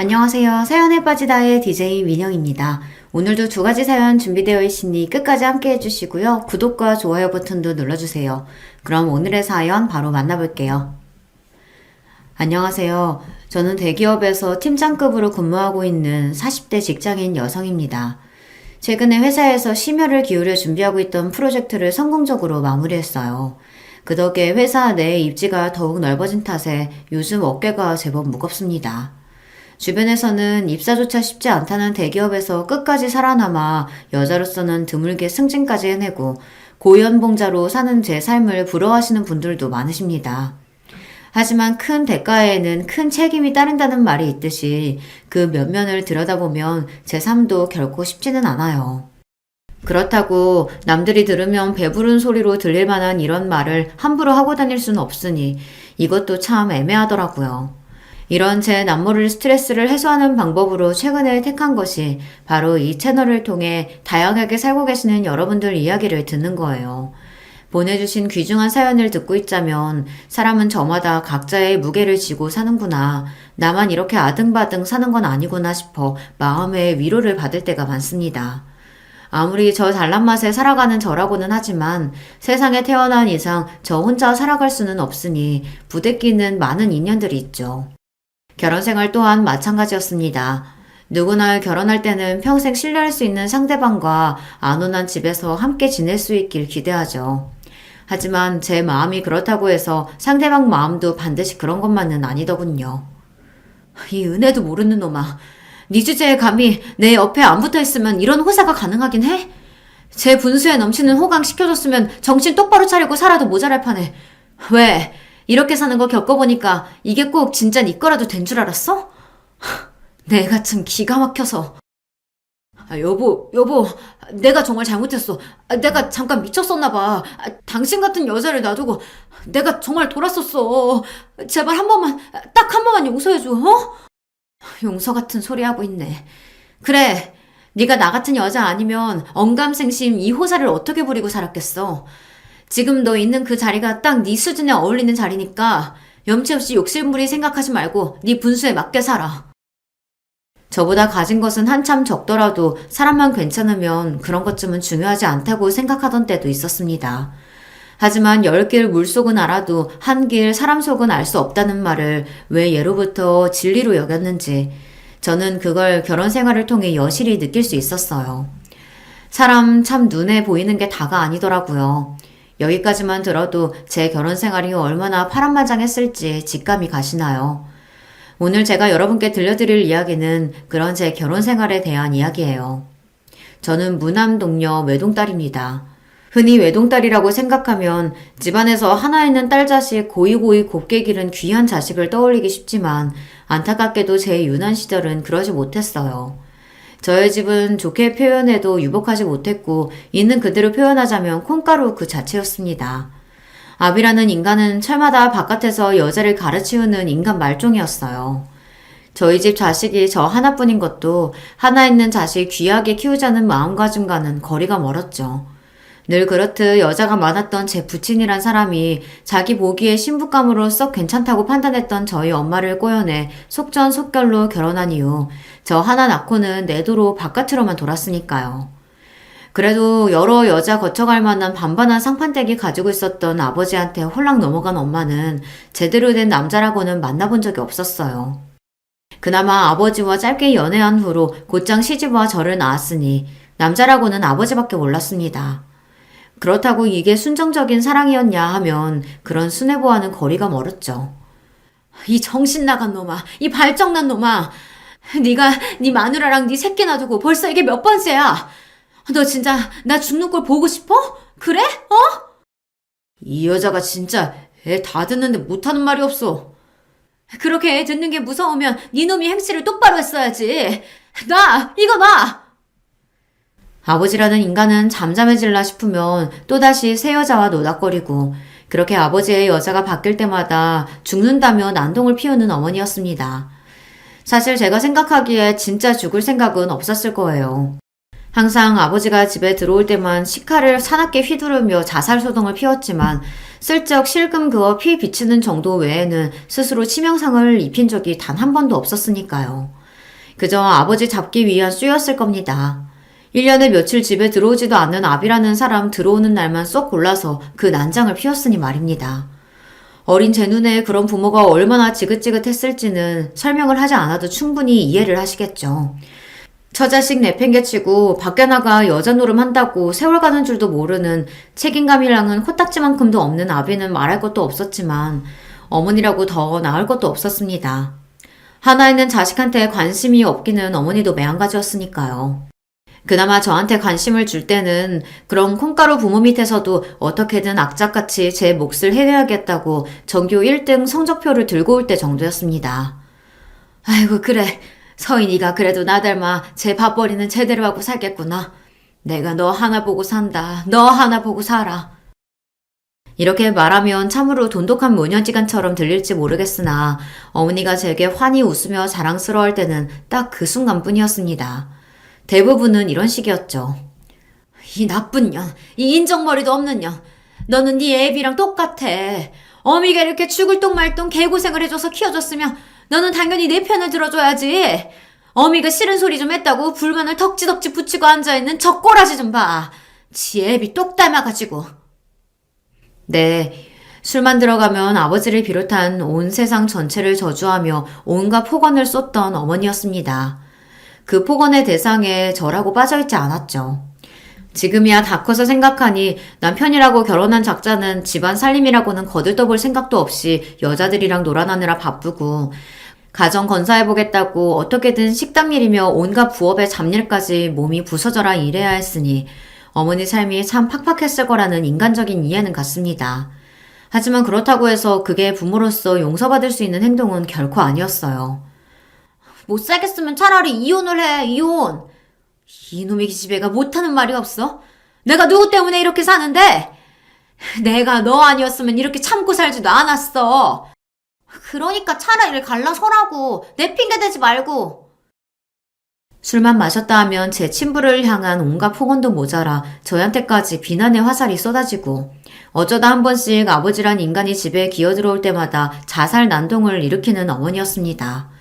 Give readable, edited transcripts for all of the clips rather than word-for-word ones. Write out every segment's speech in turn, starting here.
안녕하세요. 사연에 빠지다의 DJ 민영입니다. 오늘도 두 가지 사연 준비되어 있으니 끝까지 함께 해주시고요. 구독과 좋아요 버튼도 눌러주세요. 그럼 오늘의 사연 바로 만나볼게요. 안녕하세요. 저는 대기업에서 팀장급으로 근무하고 있는 40대 직장인 여성입니다. 최근에 회사에서 심혈을 기울여 준비하고 있던 프로젝트를 성공적으로 마무리했어요. 그 덕에 회사 내 입지가 더욱 넓어진 탓에 요즘 어깨가 제법 무겁습니다. 주변에서는 입사조차 쉽지 않다는 대기업에서 끝까지 살아남아 여자로서는 드물게 승진까지 해내고 고연봉자로 사는 제 삶을 부러워하시는 분들도 많으십니다. 하지만 큰 대가에는 큰 책임이 따른다는 말이 있듯이 그 면면을 들여다보면 제 삶도 결코 쉽지는 않아요. 그렇다고 남들이 들으면 배부른 소리로 들릴 만한 이런 말을 함부로 하고 다닐 수는 없으니 이것도 참 애매하더라고요. 이런 제 남모를 스트레스를 해소하는 방법으로 최근에 택한 것이 바로 이 채널을 통해 다양하게 살고 계시는 여러분들 이야기를 듣는 거예요. 보내주신 귀중한 사연을 듣고 있자면 사람은 저마다 각자의 무게를 지고 사는구나. 나만 이렇게 아등바등 사는 건 아니구나 싶어 마음의 위로를 받을 때가 많습니다. 아무리 저 잘난 맛에 살아가는 저라고는 하지만 세상에 태어난 이상 저 혼자 살아갈 수는 없으니 부대끼는 많은 인연들이 있죠. 결혼 생활 또한 마찬가지였습니다. 누구나 결혼할 때는 평생 신뢰할 수 있는 상대방과 안온한 집에서 함께 지낼 수 있길 기대하죠. 하지만 제 마음이 그렇다고 해서 상대방 마음도 반드시 그런 것만은 아니더군요. 이 은혜도 모르는 놈아. 네 주제에 감히 내 옆에 안 붙어있으면 이런 호사가 가능하긴 해? 제 분수에 넘치는 호강 시켜줬으면 정신 똑바로 차리고 살아도 모자랄 판에. 왜? 이렇게 사는 거 겪어보니까 이게 꼭 진짜 네 거라도 된 줄 알았어? 내가 참 기가 막혀서. 여보, 내가 정말 잘못했어. 내가 잠깐 미쳤었나 봐. 당신 같은 여자를 놔두고 내가 정말 돌았었어. 제발 한 번만, 딱 한 번만 용서해줘, 어? 용서 같은 소리 하고 있네. 그래, 네가 나 같은 여자 아니면 언감생심 이 호사를 어떻게 부리고 살았겠어. 지금 너 있는 그 자리가 딱 네 수준에 어울리는 자리니까 염치 없이 욕심부리 생각하지 말고 네 분수에 맞게 살아. 저보다 가진 것은 한참 적더라도 사람만 괜찮으면 그런 것쯤은 중요하지 않다고 생각하던 때도 있었습니다. 하지만 10길 물속은 알아도 한 길 사람 속은 알 수 없다는 말을 왜 예로부터 진리로 여겼는지 저는 그걸 결혼 생활을 통해 여실히 느낄 수 있었어요. 사람 참 눈에 보이는 게 다가 아니더라고요. 여기까지만 들어도 제 결혼 생활이 얼마나 파란만장했을지 직감이 가시나요? 오늘 제가 여러분께 들려드릴 이야기는 그런 제 결혼 생활에 대한 이야기예요. 저는 무남 동녀 외동딸입니다. 흔히 외동딸이라고 생각하면 집안에서 하나 있는 딸 자식 고이고이 곱게 기른 귀한 자식을 떠올리기 쉽지만 안타깝게도 제 유난 시절은 그러지 못했어요. 저의 집은 좋게 표현해도 유복하지 못했고 있는 그대로 표현하자면 콩가루 그 자체였습니다. 아비라는 인간은 철마다 바깥에서 여자를 가르치우는 인간 말종이었어요. 저희 집 자식이 저 하나뿐인 것도 하나 있는 자식 귀하게 키우자는 마음가짐과는 거리가 멀었죠. 늘 그렇듯 여자가 많았던 제 부친이란 사람이 자기 보기에 신부감으로 썩 괜찮다고 판단했던 저희 엄마를 꼬여내 속전속결로 결혼한 이후 저 하나 낳고는 내도로 바깥으로만 돌았으니까요. 그래도 여러 여자 거쳐갈 만한 반반한 상판댁이 가지고 있었던 아버지한테 홀랑 넘어간 엄마는 제대로 된 남자라고는 만나본 적이 없었어요. 그나마 아버지와 짧게 연애한 후로 곧장 시집와 저를 낳았으니 남자라고는 아버지밖에 몰랐습니다. 그렇다고 이게 순정적인 사랑이었냐 하면 그런 순애보와는 거리가 멀었죠. 이 정신 나간 놈아, 이 발정난 놈아. 네가 네 마누라랑 네 새끼 놔두고 벌써 이게 몇 번째야. 너 진짜 나 죽는 꼴 보고 싶어? 그래? 어? 이 여자가 진짜 애 다 듣는데 못하는 말이 없어. 그렇게 애 듣는 게 무서우면 네 놈이 행실을 똑바로 했어야지. 이거 놔! 아버지라는 인간은 잠잠해질라 싶으면 또다시 새 여자와 노닥거리고 그렇게 아버지의 여자가 바뀔 때마다 죽는다며 난동을 피우는 어머니였습니다. 사실 제가 생각하기에 진짜 죽을 생각은 없었을 거예요. 항상 아버지가 집에 들어올 때만 시칼을 사납게 휘두르며 자살소동을 피웠지만 슬쩍 실금 그어 피 비치는 정도 외에는 스스로 치명상을 입힌 적이 단 한 번도 없었으니까요. 그저 아버지 잡기 위한 쑤였을 겁니다. 1년에 며칠 집에 들어오지도 않는 아비라는 사람 들어오는 날만 쏙 골라서 그 난장을 피웠으니 말입니다. 어린 제 눈에 그런 부모가 얼마나 지긋지긋했을지는 설명을 하지 않아도 충분히 이해를 하시겠죠. 처자식 내팽개치고 밖에 나가 여자 노름한다고 세월 가는 줄도 모르는 책임감이랑은 코딱지만큼도 없는 아비는 말할 것도 없었지만 어머니라고 더 나을 것도 없었습니다. 하나 있는 자식한테 관심이 없기는 어머니도 매한가지였으니까요. 그나마 저한테 관심을 줄 때는 그런 콩가루 부모 밑에서도 어떻게든 악착같이 제 몫을 해내야겠다고 전교 1등 성적표를 들고 올 때 정도였습니다. 아이고 그래. 서인이가 그래도 나 닮아 제 밥벌이는 제대로 하고 살겠구나. 내가 너 하나 보고 산다. 너 하나 보고 살아. 이렇게 말하면 참으로 돈독한 모녀지간처럼 들릴지 모르겠으나 어머니가 제게 환히 웃으며 자랑스러워할 때는 딱 그 순간뿐이었습니다. 대부분은 이런 식이었죠. 이 나쁜 년, 이 인정머리도 없는 년. 너는 네 애비랑 똑같아. 어미가 이렇게 죽을 똥 말 똥 개고생을 해줘서 키워줬으면 너는 당연히 내 편을 들어줘야지. 어미가 싫은 소리 좀 했다고 불만을 덕지덕지 붙이고 앉아있는 저 꼬라지 좀 봐. 지 애비 똑 닮아가지고. 네, 술만 들어가면 아버지를 비롯한 온 세상 전체를 저주하며 온갖 폭언을 쏟던 어머니였습니다. 그 폭언의 대상에 저라고 빠져있지 않았죠. 지금이야 다 커서 생각하니 남편이라고 결혼한 작자는 집안 살림이라고는 거들떠볼 생각도 없이 여자들이랑 놀아나느라 바쁘고 가정 건사해보겠다고 어떻게든 식당 일이며 온갖 부업의 잡일까지 몸이 부서져라 일해야 했으니 어머니 삶이 참 팍팍했을 거라는 인간적인 이해는 같습니다. 하지만 그렇다고 해서 그게 부모로서 용서받을 수 있는 행동은 결코 아니었어요. 못 살겠으면 차라리 이혼을 해, 이혼. 이놈의 기집애가 못하는 말이 없어? 내가 누구 때문에 이렇게 사는데? 내가 너 아니었으면 이렇게 참고 살지도 않았어. 그러니까 차라리 갈라서라고. 내 핑계 대지 말고. 술만 마셨다 하면 제 친부를 향한 온갖 폭언도 모자라 저한테까지 비난의 화살이 쏟아지고 어쩌다 한 번씩 아버지란 인간이 집에 기어들어올 때마다 자살 난동을 일으키는 어머니였습니다.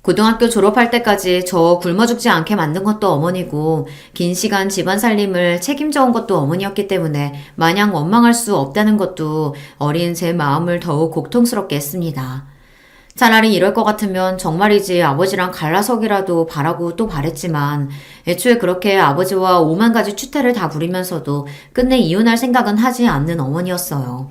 고등학교 졸업할 때까지 저 굶어 죽지 않게 만든 것도 어머니고 긴 시간 집안 살림을 책임져 온 것도 어머니였기 때문에 마냥 원망할 수 없다는 것도 어린 제 마음을 더욱 고통스럽게 했습니다. 차라리 이럴 것 같으면 정말이지 아버지랑 갈라서기라도 바라고 또 바랬지만 애초에 그렇게 아버지와 오만 가지 추태를 다 부리면서도 끝내 이혼할 생각은 하지 않는 어머니였어요.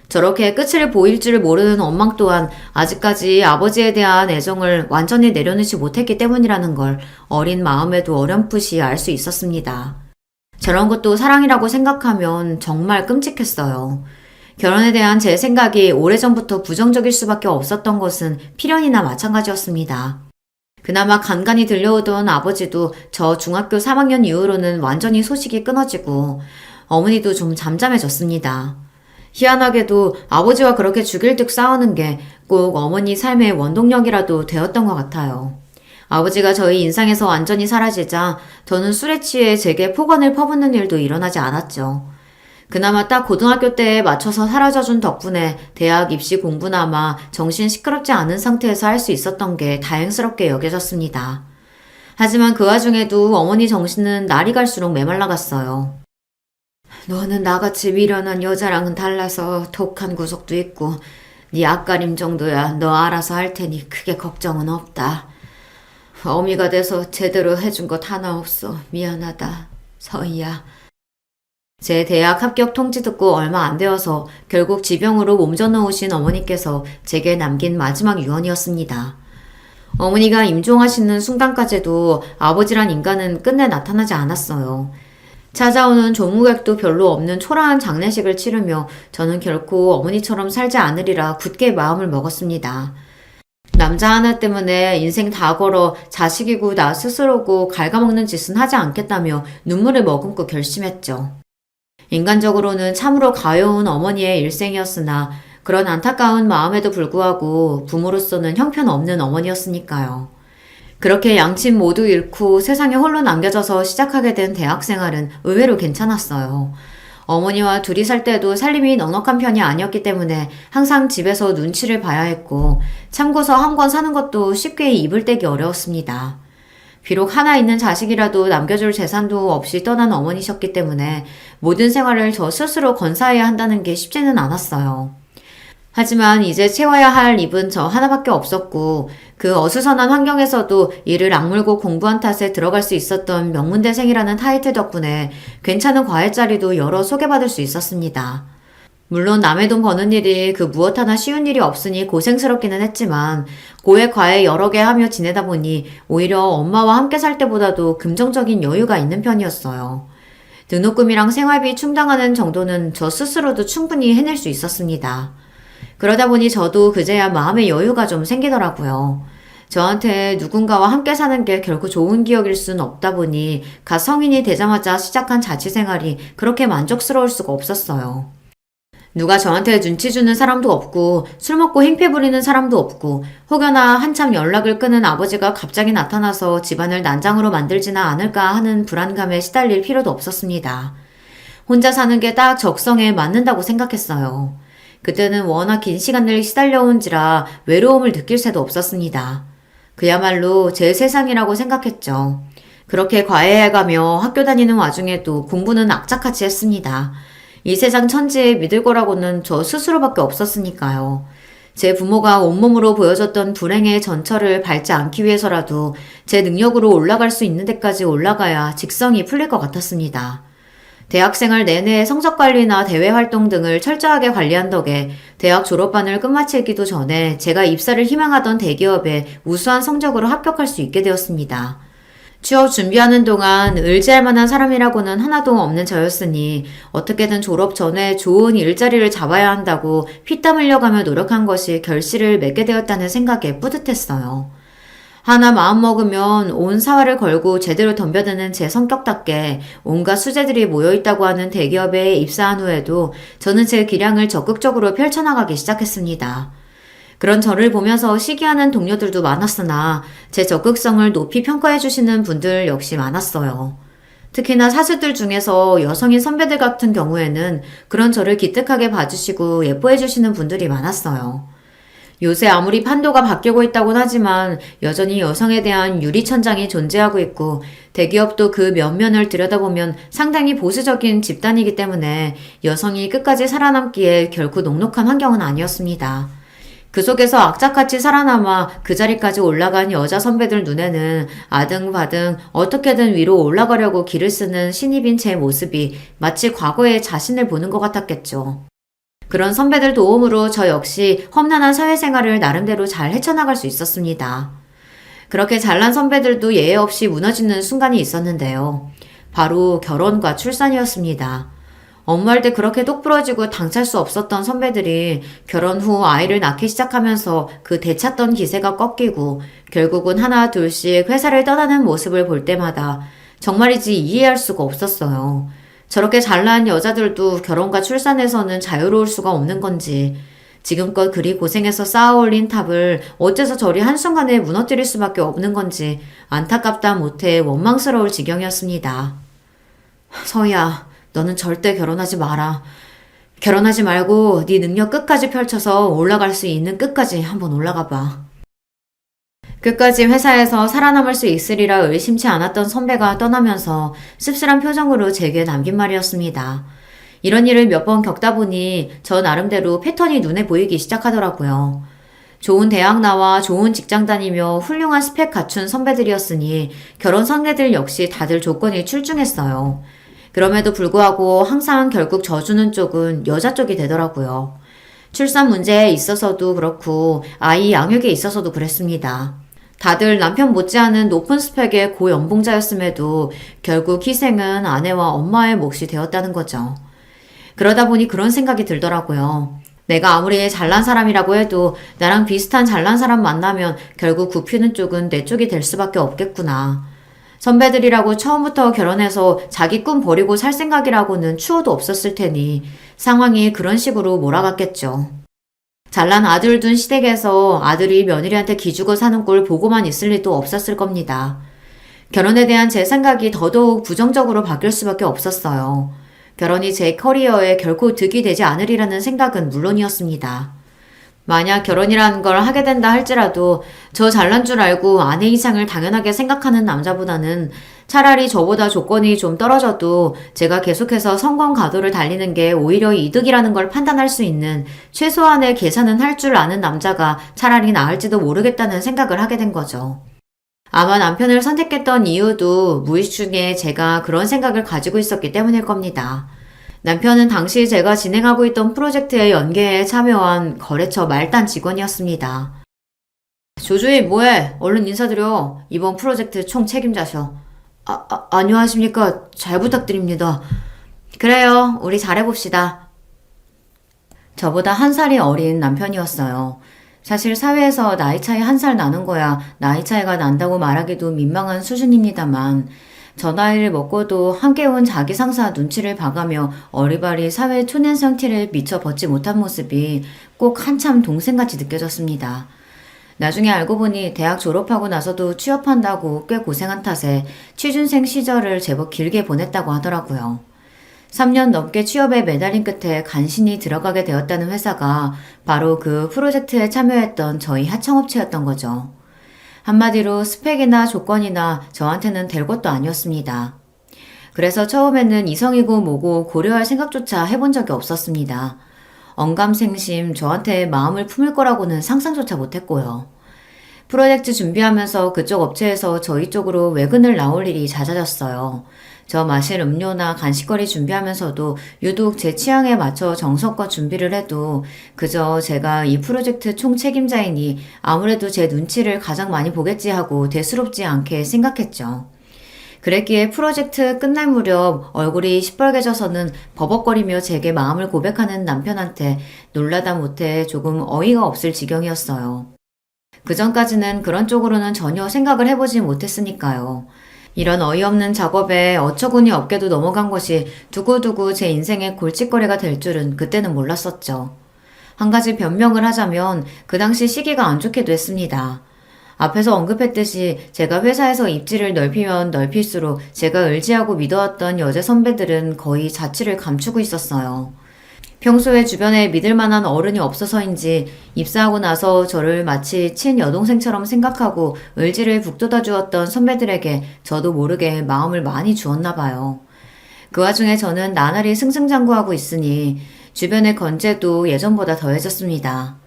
저렇게 끝을 보일 줄 모르는 원망 또한 아직까지 아버지에 대한 애정을 완전히 내려놓지 못했기 때문이라는 걸 어린 마음에도 어렴풋이 알 수 있었습니다. 저런 것도 사랑이라고 생각하면 정말 끔찍했어요. 결혼에 대한 제 생각이 오래전부터 부정적일 수밖에 없었던 것은 필연이나 마찬가지였습니다. 그나마 간간히 들려오던 아버지도 저 중학교 3학년 이후로는 완전히 소식이 끊어지고 어머니도 좀 잠잠해졌습니다. 희한하게도 아버지와 그렇게 죽일 듯 싸우는 게 꼭 어머니 삶의 원동력이라도 되었던 것 같아요. 아버지가 저희 인상에서 완전히 사라지자 저는 술에 취해 제게 폭언을 퍼붓는 일도 일어나지 않았죠. 그나마 딱 고등학교 때에 맞춰서 사라져준 덕분에 대학 입시 공부나마 정신 시끄럽지 않은 상태에서 할 수 있었던 게 다행스럽게 여겨졌습니다. 하지만 그 와중에도 어머니 정신은 날이 갈수록 메말라갔어요. 너는 나같이 미련한 여자랑은 달라서 독한 구석도 있고 네 앞가림 정도야 너 알아서 할 테니 크게 걱정은 없다. 어미가 돼서 제대로 해준 것 하나 없어. 미안하다. 서희야. 제 대학 합격 통지 듣고 얼마 안 되어서 결국 지병으로 몸져 놓으신 어머니께서 제게 남긴 마지막 유언이었습니다. 어머니가 임종하시는 순간까지도 아버지란 인간은 끝내 나타나지 않았어요. 찾아오는 조무객도 별로 없는 초라한 장례식을 치르며 저는 결코 어머니처럼 살지 않으리라 굳게 마음을 먹었습니다. 남자 하나 때문에 인생 다 걸어 자식이고 나 스스로고 갉아먹는 짓은 하지 않겠다며 눈물을 머금고 결심했죠. 인간적으로는 참으로 가여운 어머니의 일생이었으나 그런 안타까운 마음에도 불구하고 부모로서는 형편없는 어머니였으니까요. 그렇게 양친 모두 잃고 세상에 홀로 남겨져서 시작하게 된 대학생활은 의외로 괜찮았어요. 어머니와 둘이 살 때도 살림이 넉넉한 편이 아니었기 때문에 항상 집에서 눈치를 봐야 했고, 참고서 한 권 사는 것도 쉽게 입을 떼기 어려웠습니다. 비록 하나 있는 자식이라도 남겨줄 재산도 없이 떠난 어머니셨기 때문에 모든 생활을 저 스스로 건사해야 한다는 게 쉽지는 않았어요. 하지만 이제 채워야 할 입은 저 하나밖에 없었고, 그 어수선한 환경에서도 이를 악물고 공부한 탓에 들어갈 수 있었던 명문대생이라는 타이틀 덕분에 괜찮은 과외자리도 여러 소개받을 수 있었습니다. 물론 남의 돈 버는 일이 그 무엇 하나 쉬운 일이 없으니 고생스럽기는 했지만, 고액 과외 여러 개 하며 지내다 보니 오히려 엄마와 함께 살 때보다도 금전적인 여유가 있는 편이었어요. 등록금이랑 생활비 충당하는 정도는 저 스스로도 충분히 해낼 수 있었습니다. 그러다 보니 저도 그제야 마음의 여유가 좀 생기더라고요. 저한테 누군가와 함께 사는 게 결코 좋은 기억일 수는 없다 보니 갓 성인이 되자마자 시작한 자취생활이 그렇게 만족스러울 수가 없었어요. 누가 저한테 눈치 주는 사람도 없고 술 먹고 행패 부리는 사람도 없고 혹여나 한참 연락을 끊은 아버지가 갑자기 나타나서 집안을 난장으로 만들지나 않을까 하는 불안감에 시달릴 필요도 없었습니다. 혼자 사는 게 딱 적성에 맞는다고 생각했어요. 그때는 워낙 긴 시간을 시달려온지라 외로움을 느낄 새도 없었습니다. 그야말로 제 세상이라고 생각했죠. 그렇게 과외해가며 학교 다니는 와중에도 공부는 악착같이 했습니다. 이 세상 천지에 믿을 거라고는 저 스스로밖에 없었으니까요. 제 부모가 온몸으로 보여줬던 불행의 전철을 밟지 않기 위해서라도 제 능력으로 올라갈 수 있는 데까지 올라가야 직성이 풀릴 것 같았습니다. 대학생활 내내 성적관리나 대외활동 등을 철저하게 관리한 덕에 대학 졸업반을 끝마치기도 전에 제가 입사를 희망하던 대기업에 우수한 성적으로 합격할 수 있게 되었습니다. 취업 준비하는 동안 의지할 만한 사람이라고는 하나도 없는 저였으니 어떻게든 졸업 전에 좋은 일자리를 잡아야 한다고 피땀 흘려가며 노력한 것이 결실을 맺게 되었다는 생각에 뿌듯했어요. 하나 마음먹으면 온 사활을 걸고 제대로 덤벼드는 제 성격답게 온갖 수재들이 모여있다고 하는 대기업에 입사한 후에도 저는 제 기량을 적극적으로 펼쳐나가기 시작했습니다. 그런 저를 보면서 시기하는 동료들도 많았으나 제 적극성을 높이 평가해주시는 분들 역시 많았어요. 특히나 사수들 중에서 여성인 선배들 같은 경우에는 그런 저를 기특하게 봐주시고 예뻐해주시는 분들이 많았어요. 요새 아무리 판도가 바뀌고 있다곤 하지만 여전히 여성에 대한 유리천장이 존재하고 있고 대기업도 그 면면을 들여다보면 상당히 보수적인 집단이기 때문에 여성이 끝까지 살아남기에 결코 녹록한 환경은 아니었습니다. 그 속에서 악착같이 살아남아 그 자리까지 올라간 여자 선배들 눈에는 아등바등 어떻게든 위로 올라가려고 길을 쓰는 신입인 제 모습이 마치 과거의 자신을 보는 것 같았겠죠. 그런 선배들 도움으로 저 역시 험난한 사회생활을 나름대로 잘 헤쳐나갈 수 있었습니다. 그렇게 잘난 선배들도 예외 없이 무너지는 순간이 있었는데요. 바로 결혼과 출산이었습니다. 업무할 때 그렇게 똑부러지고 당찰 수 없었던 선배들이 결혼 후 아이를 낳기 시작하면서 그 되찾던 기세가 꺾이고 결국은 하나 둘씩 회사를 떠나는 모습을 볼 때마다 정말이지 이해할 수가 없었어요. 저렇게 잘난 여자들도 결혼과 출산에서는 자유로울 수가 없는 건지 지금껏 그리 고생해서 쌓아올린 탑을 어째서 저리 한순간에 무너뜨릴 수밖에 없는 건지 안타깝다 못해 원망스러울 지경이었습니다. 서희야, 너는 절대 결혼하지 마라. 결혼하지 말고 네 능력 끝까지 펼쳐서 올라갈 수 있는 끝까지 한번 올라가 봐. 끝까지 회사에서 살아남을 수 있으리라 의심치 않았던 선배가 떠나면서 씁쓸한 표정으로 제게 남긴 말이었습니다. 이런 일을 몇 번 겪다 보니 저 나름대로 패턴이 눈에 보이기 시작하더라고요. 좋은 대학 나와 좋은 직장 다니며 훌륭한 스펙 갖춘 선배들이었으니 결혼 선배들 역시 다들 조건이 출중했어요. 그럼에도 불구하고 항상 결국 져주는 쪽은 여자 쪽이 되더라고요. 출산 문제에 있어서도 그렇고 아이 양육에 있어서도 그랬습니다. 다들 남편 못지않은 높은 스펙의 고연봉자였음에도 결국 희생은 아내와 엄마의 몫이 되었다는 거죠. 그러다 보니 그런 생각이 들더라고요. 내가 아무리 잘난 사람이라고 해도 나랑 비슷한 잘난 사람 만나면 결국 굽히는 쪽은 내 쪽이 될 수밖에 없겠구나. 선배들이라고 처음부터 결혼해서 자기 꿈 버리고 살 생각이라고는 추호도 없었을 테니 상황이 그런 식으로 몰아갔겠죠. 잘난 아들 둔 시댁에서 아들이 며느리한테 기죽어 사는 꼴 보고만 있을 리도 없었을 겁니다. 결혼에 대한 제 생각이 더더욱 부정적으로 바뀔 수밖에 없었어요. 결혼이 제 커리어에 결코 득이 되지 않으리라는 생각은 물론이었습니다. 만약 결혼이라는 걸 하게 된다 할지라도 저 잘난 줄 알고 아내 이상을 당연하게 생각하는 남자보다는 차라리 저보다 조건이 좀 떨어져도 제가 계속해서 성공 가도를 달리는 게 오히려 이득이라는 걸 판단할 수 있는 최소한의 계산은 할 줄 아는 남자가 차라리 나을지도 모르겠다는 생각을 하게 된 거죠. 아마 남편을 선택했던 이유도 무의식 중에 제가 그런 생각을 가지고 있었기 때문일 겁니다. 남편은 당시 제가 진행하고 있던 프로젝트의 연계에 참여한 거래처 말단 직원이었습니다. 조주희 뭐해? 얼른 인사드려. 이번 프로젝트 총 책임자셔. 안녕하십니까. 잘 부탁드립니다. 그래요. 우리 잘해봅시다. 저보다 한 살이 어린 남편이었어요. 사실 사회에서 나이 차이 한 살 나는 거야 나이 차이가 난다고 말하기도 민망한 수준입니다만 저 나이를 먹고도 함께 온 자기 상사 눈치를 봐가며 어리바리 사회 초년생 티를 미처 벗지 못한 모습이 꼭 한참 동생같이 느껴졌습니다. 나중에 알고 보니 대학 졸업하고 나서도 취업한다고 꽤 고생한 탓에 취준생 시절을 제법 길게 보냈다고 하더라고요. 3년 넘게 취업에 매달린 끝에 간신히 들어가게 되었다는 회사가 바로 그 프로젝트에 참여했던 저희 하청업체였던 거죠. 한마디로 스펙이나 조건이나 저한테는 될 것도 아니었습니다. 그래서 처음에는 이성이고 뭐고 고려할 생각조차 해본 적이 없었습니다. 언감생심 저한테 마음을 품을 거라고는 상상조차 못했고요. 프로젝트 준비하면서 그쪽 업체에서 저희 쪽으로 외근을 나올 일이 잦아졌어요. 저 마실 음료나 간식거리 준비하면서도 유독 제 취향에 맞춰 정성껏 준비를 해도 그저 제가 이 프로젝트 총 책임자이니 아무래도 제 눈치를 가장 많이 보겠지 하고 대수롭지 않게 생각했죠. 그랬기에 프로젝트 끝날 무렵 얼굴이 시뻘개져서는 버벅거리며 제게 마음을 고백하는 남편한테 놀라다 못해 조금 어이가 없을 지경이었어요. 그전까지는 그런 쪽으로는 전혀 생각을 해보지 못했으니까요. 이런 어이없는 작업에 어처구니 없게도 넘어간 것이 두고두고 제 인생의 골칫거리가 될 줄은 그때는 몰랐었죠. 한 가지 변명을 하자면 그 당시 시기가 안 좋기도 했습니다. 앞에서 언급했듯이 제가 회사에서 입지를 넓히면 넓힐수록 제가 의지하고 믿어왔던 여자 선배들은 거의 자취를 감추고 있었어요. 평소에 주변에 믿을 만한 어른이 없어서인지 입사하고 나서 저를 마치 친여동생처럼 생각하고 의지를 북돋아 주었던 선배들에게 저도 모르게 마음을 많이 주었나 봐요. 그 와중에 저는 나날이 승승장구하고 있으니 주변의 건재도 예전보다 더해졌습니다.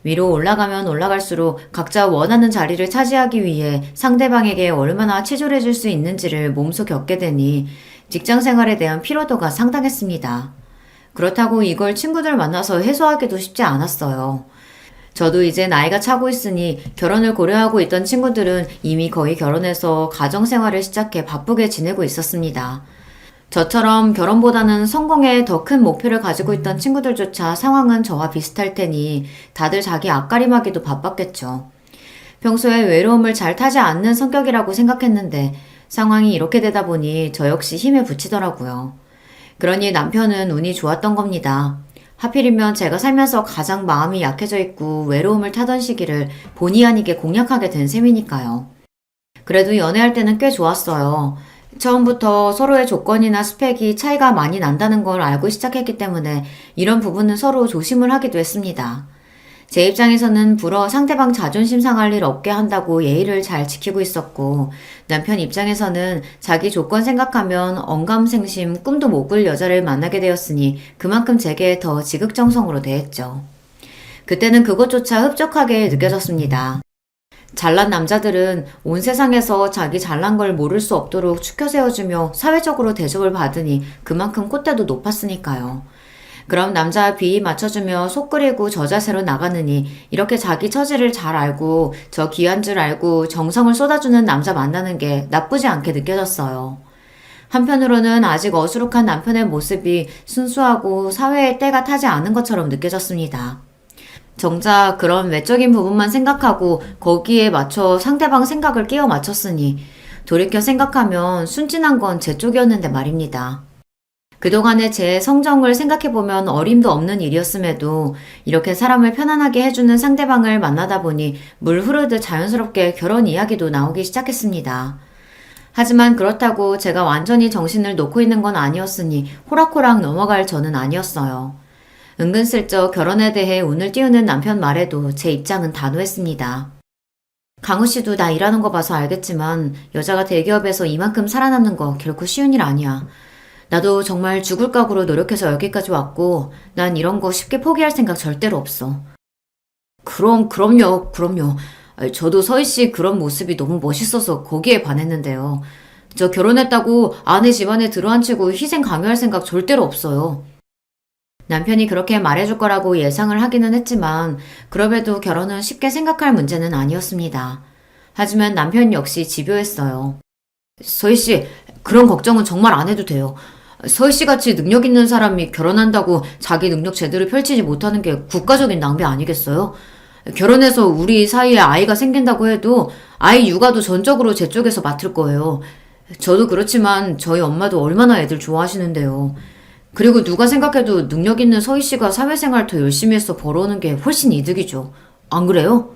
위로 올라가면 올라갈수록 각자 원하는 자리를 차지하기 위해 상대방에게 얼마나 치졸해 줄 수 있는지를 몸소 겪게 되니 직장 생활에 대한 피로도가 상당했습니다. 그렇다고 이걸 친구들 만나서 해소하기도 쉽지 않았어요. 저도 이제 나이가 차고 있으니 결혼을 고려하고 있던 친구들은 이미 거의 결혼해서 가정생활을 시작해 바쁘게 지내고 있었습니다. 저처럼 결혼보다는 성공에 더 큰 목표를 가지고 있던 친구들조차 상황은 저와 비슷할 테니 다들 자기 앞가림하기도 바빴겠죠. 평소에 외로움을 잘 타지 않는 성격이라고 생각했는데 상황이 이렇게 되다 보니 저 역시 힘에 부치더라고요. 그러니 남편은 운이 좋았던 겁니다. 하필이면 제가 살면서 가장 마음이 약해져 있고 외로움을 타던 시기를 본의 아니게 공략하게 된 셈이니까요. 그래도 연애할 때는 꽤 좋았어요. 처음부터 서로의 조건이나 스펙이 차이가 많이 난다는 걸 알고 시작했기 때문에 이런 부분은 서로 조심을 하기도 했습니다. 제 입장에서는 불어 상대방 자존심 상할 일 없게 한다고 예의를 잘 지키고 있었고 남편 입장에서는 자기 조건 생각하면 언감생심 꿈도 못 꿀 여자를 만나게 되었으니 그만큼 제게 더 지극정성으로 대했죠. 그때는 그것조차 흡족하게 느껴졌습니다. 잘난 남자들은 온 세상에서 자기 잘난 걸 모를 수 없도록 추켜 세워주며 사회적으로 대접을 받으니 그만큼 콧대도 높았으니까요. 그럼 남자 비위 맞춰주며 속 끓이고 저 자세로 나가느니 이렇게 자기 처지를 잘 알고 저 귀한 줄 알고 정성을 쏟아주는 남자 만나는 게 나쁘지 않게 느껴졌어요. 한편으로는 아직 어수룩한 남편의 모습이 순수하고 사회의 때가 타지 않은 것처럼 느껴졌습니다. 정작 그런 외적인 부분만 생각하고 거기에 맞춰 상대방 생각을 끼워 맞췄으니 돌이켜 생각하면 순진한 건 제 쪽이었는데 말입니다. 그동안의 제 성정을 생각해보면 어림도 없는 일이었음에도 이렇게 사람을 편안하게 해주는 상대방을 만나다 보니 물 흐르듯 자연스럽게 결혼 이야기도 나오기 시작했습니다. 하지만 그렇다고 제가 완전히 정신을 놓고 있는 건 아니었으니 호락호락 넘어갈 저는 아니었어요. 은근슬쩍 결혼에 대해 운을 띄우는 남편 말에도 제 입장은 단호했습니다. 강우 씨도 나 일하는 거 봐서 알겠지만 여자가 대기업에서 이만큼 살아남는 거 결코 쉬운 일 아니야. 나도 정말 죽을 각오로 노력해서 여기까지 왔고 난 이런 거 쉽게 포기할 생각 절대로 없어. 그럼요. 저도 서희 씨 그런 모습이 너무 멋있어서 거기에 반했는데요. 저 결혼했다고 아내 집안에 들어앉히고 희생 강요할 생각 절대로 없어요. 남편이 그렇게 말해줄 거라고 예상을 하기는 했지만 그럼에도 결혼은 쉽게 생각할 문제는 아니었습니다. 하지만 남편 역시 집요했어요. 서희 씨, 그런 걱정은 정말 안 해도 돼요. 서희 씨 같이 능력 있는 사람이 결혼한다고 자기 능력 제대로 펼치지 못하는 게 국가적인 낭비 아니겠어요? 결혼해서 우리 사이에 아이가 생긴다고 해도 아이 육아도 전적으로 제 쪽에서 맡을 거예요. 저도 그렇지만 저희 엄마도 얼마나 애들 좋아하시는데요. 그리고 누가 생각해도 능력 있는 서희 씨가 사회생활 더 열심히 해서 벌어오는 게 훨씬 이득이죠. 안 그래요?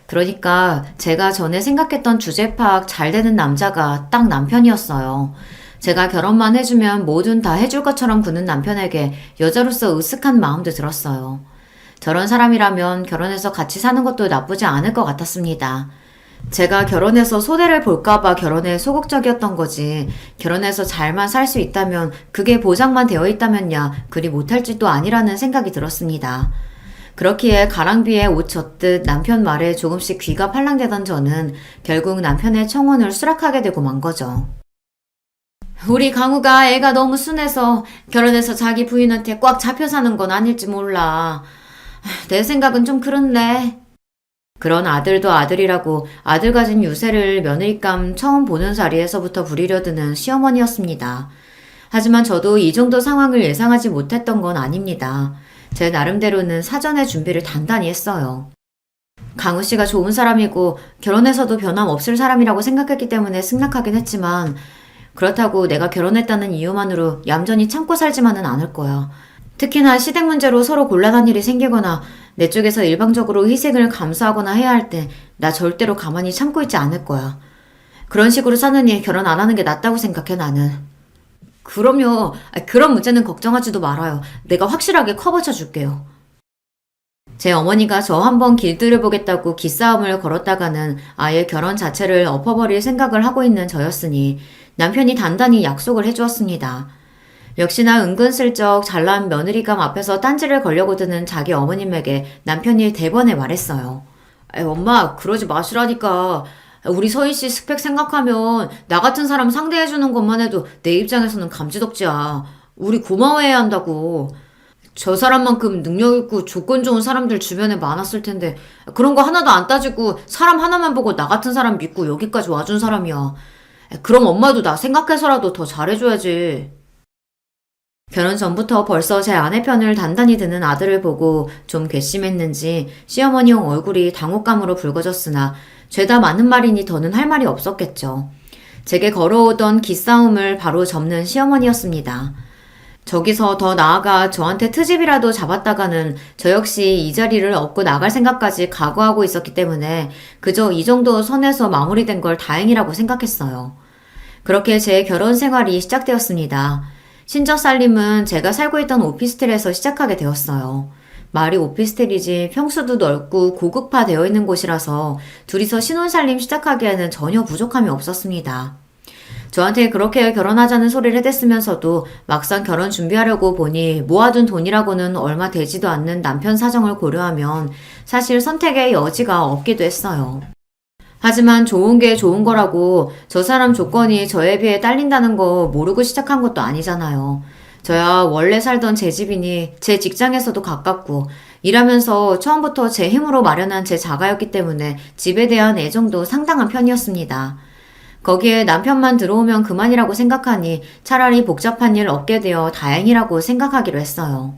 그러니까 제가 전에 생각했던 주제 파악 잘 되는 남자가 딱 남편이었어요. 제가 결혼만 해주면 뭐든 다 해줄 것처럼 구는 남편에게 여자로서 으쓱한 마음도 들었어요. 저런 사람이라면 결혼해서 같이 사는 것도 나쁘지 않을 것 같았습니다. 제가 결혼해서 소대를 볼까봐 결혼에 소극적이었던 거지, 결혼해서 잘만 살 수 있다면 그게 보장만 되어 있다면야 그리 못할지도 아니라는 생각이 들었습니다. 그렇기에 가랑비에 옷 젖듯 남편 말에 조금씩 귀가 팔랑대던 저는 결국 남편의 청혼을 수락하게 되고 만 거죠. 우리 강우가 애가 너무 순해서 결혼해서 자기 부인한테 꽉 잡혀 사는 건 아닐지 몰라. 내 생각은 좀 그렇네. 그런 아들도 아들이라고 아들 가진 유세를 며느리감 처음 보는 자리에서부터 부리려드는 시어머니였습니다. 하지만 저도 이 정도 상황을 예상하지 못했던 건 아닙니다. 제 나름대로는 사전에 준비를 단단히 했어요. 강우 씨가 좋은 사람이고 결혼해서도 변함없을 사람이라고 생각했기 때문에 승낙하긴 했지만 그렇다고 내가 결혼했다는 이유만으로 얌전히 참고 살지만은 않을 거야. 특히나 시댁 문제로 서로 곤란한 일이 생기거나 내 쪽에서 일방적으로 희생을 감수하거나 해야 할 때 나 절대로 가만히 참고 있지 않을 거야. 그런 식으로 사느니 결혼 안 하는 게 낫다고 생각해 나는. 그럼요. 그런 문제는 걱정하지도 말아요. 내가 확실하게 커버쳐 줄게요. 제 어머니가 저 한번 길들여보겠다고 기싸움을 걸었다가는 아예 결혼 자체를 엎어버릴 생각을 하고 있는 저였으니 남편이 단단히 약속을 해주었습니다. 역시나 은근슬쩍 잘난 며느리감 앞에서 딴지를 걸려고 드는 자기 어머님에게 남편이 대번에 말했어요. 엄마, 그러지 마시라니까. 우리 서희 씨 스펙 생각하면 나 같은 사람 상대해주는 것만 해도 내 입장에서는 감지덕지야. 우리 고마워해야 한다고. 저 사람만큼 능력 있고 조건 좋은 사람들 주변에 많았을 텐데 그런 거 하나도 안 따지고 사람 하나만 보고 나 같은 사람 믿고 여기까지 와준 사람이야. 그럼 엄마도 나 생각해서라도 더 잘해줘야지. 결혼 전부터 벌써 제 아내 편을 단단히 드는 아들을 보고 좀 괘씸했는지 시어머니 형 얼굴이 당혹감으로 붉어졌으나 죄다 맞는 말이니 더는 할 말이 없었겠죠. 제게 걸어오던 기싸움을 바로 접는 시어머니였습니다. 저기서 더 나아가 저한테 트집이라도 잡았다가는 저 역시 이 자리를 얻고 나갈 생각까지 각오하고 있었기 때문에 그저 이 정도 선에서 마무리된 걸 다행이라고 생각했어요. 그렇게 제 결혼 생활이 시작되었습니다. 신저살림은 제가 살고 있던 오피스텔에서 시작하게 되었어요. 말이 오피스텔이지 평수도 넓고 고급화되어 있는 곳이라서 둘이서 신혼살림 시작하기에는 전혀 부족함이 없었습니다. 저한테 그렇게 결혼하자는 소리를 해댔으면서도 막상 결혼 준비하려고 보니 모아둔 돈이라고는 얼마 되지도 않는 남편 사정을 고려하면 사실 선택의 여지가 없기도 했어요. 하지만 좋은 게 좋은 거라고 저 사람 조건이 저에 비해 딸린다는 거 모르고 시작한 것도 아니잖아요. 저야 원래 살던 제 집이니 제 직장에서도 가깝고 일하면서 처음부터 제 힘으로 마련한 제 자가였기 때문에 집에 대한 애정도 상당한 편이었습니다. 거기에 남편만 들어오면 그만이라고 생각하니 차라리 복잡한 일 없게 되어 다행이라고 생각하기로 했어요.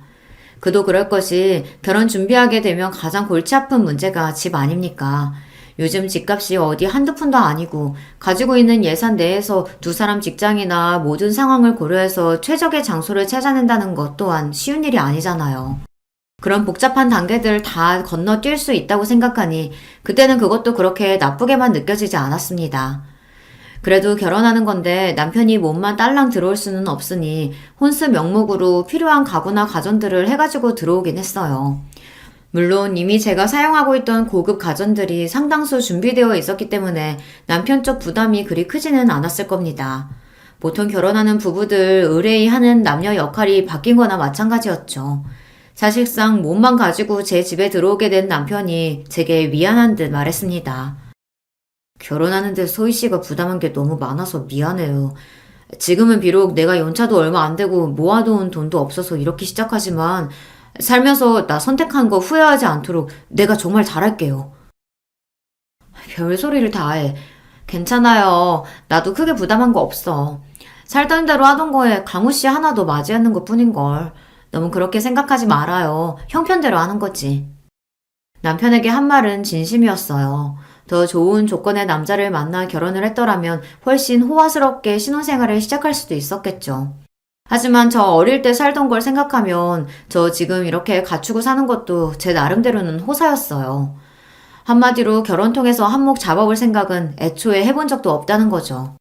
그도 그럴 것이 결혼 준비하게 되면 가장 골치 아픈 문제가 집 아닙니까? 요즘 집값이 어디 한두 푼도 아니고 가지고 있는 예산 내에서 두 사람 직장이나 모든 상황을 고려해서 최적의 장소를 찾아낸다는 것 또한 쉬운 일이 아니잖아요. 그런 복잡한 단계들 다 건너뛸 수 있다고 생각하니 그때는 그것도 그렇게 나쁘게만 느껴지지 않았습니다. 그래도 결혼하는 건데 남편이 몸만 딸랑 들어올 수는 없으니 혼수 명목으로 필요한 가구나 가전들을 해가지고 들어오긴 했어요. 물론 이미 제가 사용하고 있던 고급 가전들이 상당수 준비되어 있었기 때문에 남편 쪽 부담이 그리 크지는 않았을 겁니다. 보통 결혼하는 부부들 의뢰하는 남녀 역할이 바뀐 거나 마찬가지였죠. 사실상 몸만 가지고 제 집에 들어오게 된 남편이 제게 미안한 듯 말했습니다. 결혼하는데 소희 씨가 부담한 게 너무 많아서 미안해요. 지금은 비록 내가 연차도 얼마 안 되고 모아놓은 돈도 없어서 이렇게 시작하지만 살면서 나 선택한 거 후회하지 않도록 내가 정말 잘할게요. 별소리를 다 해. 괜찮아요. 나도 크게 부담한 거 없어. 살던 대로 하던 거에 강우 씨 하나 더 맞이하는 것 뿐인걸. 너무 그렇게 생각하지 말아요. 형편대로 하는 거지. 남편에게 한 말은 진심이었어요. 더 좋은 조건의 남자를 만나 결혼을 했더라면 훨씬 호화스럽게 신혼생활을 시작할 수도 있었겠죠. 하지만 저 어릴 때 살던 걸 생각하면 저 지금 이렇게 갖추고 사는 것도 제 나름대로는 호사였어요. 한마디로 결혼 통해서 한몫 잡아볼 생각은 애초에 해본 적도 없다는 거죠.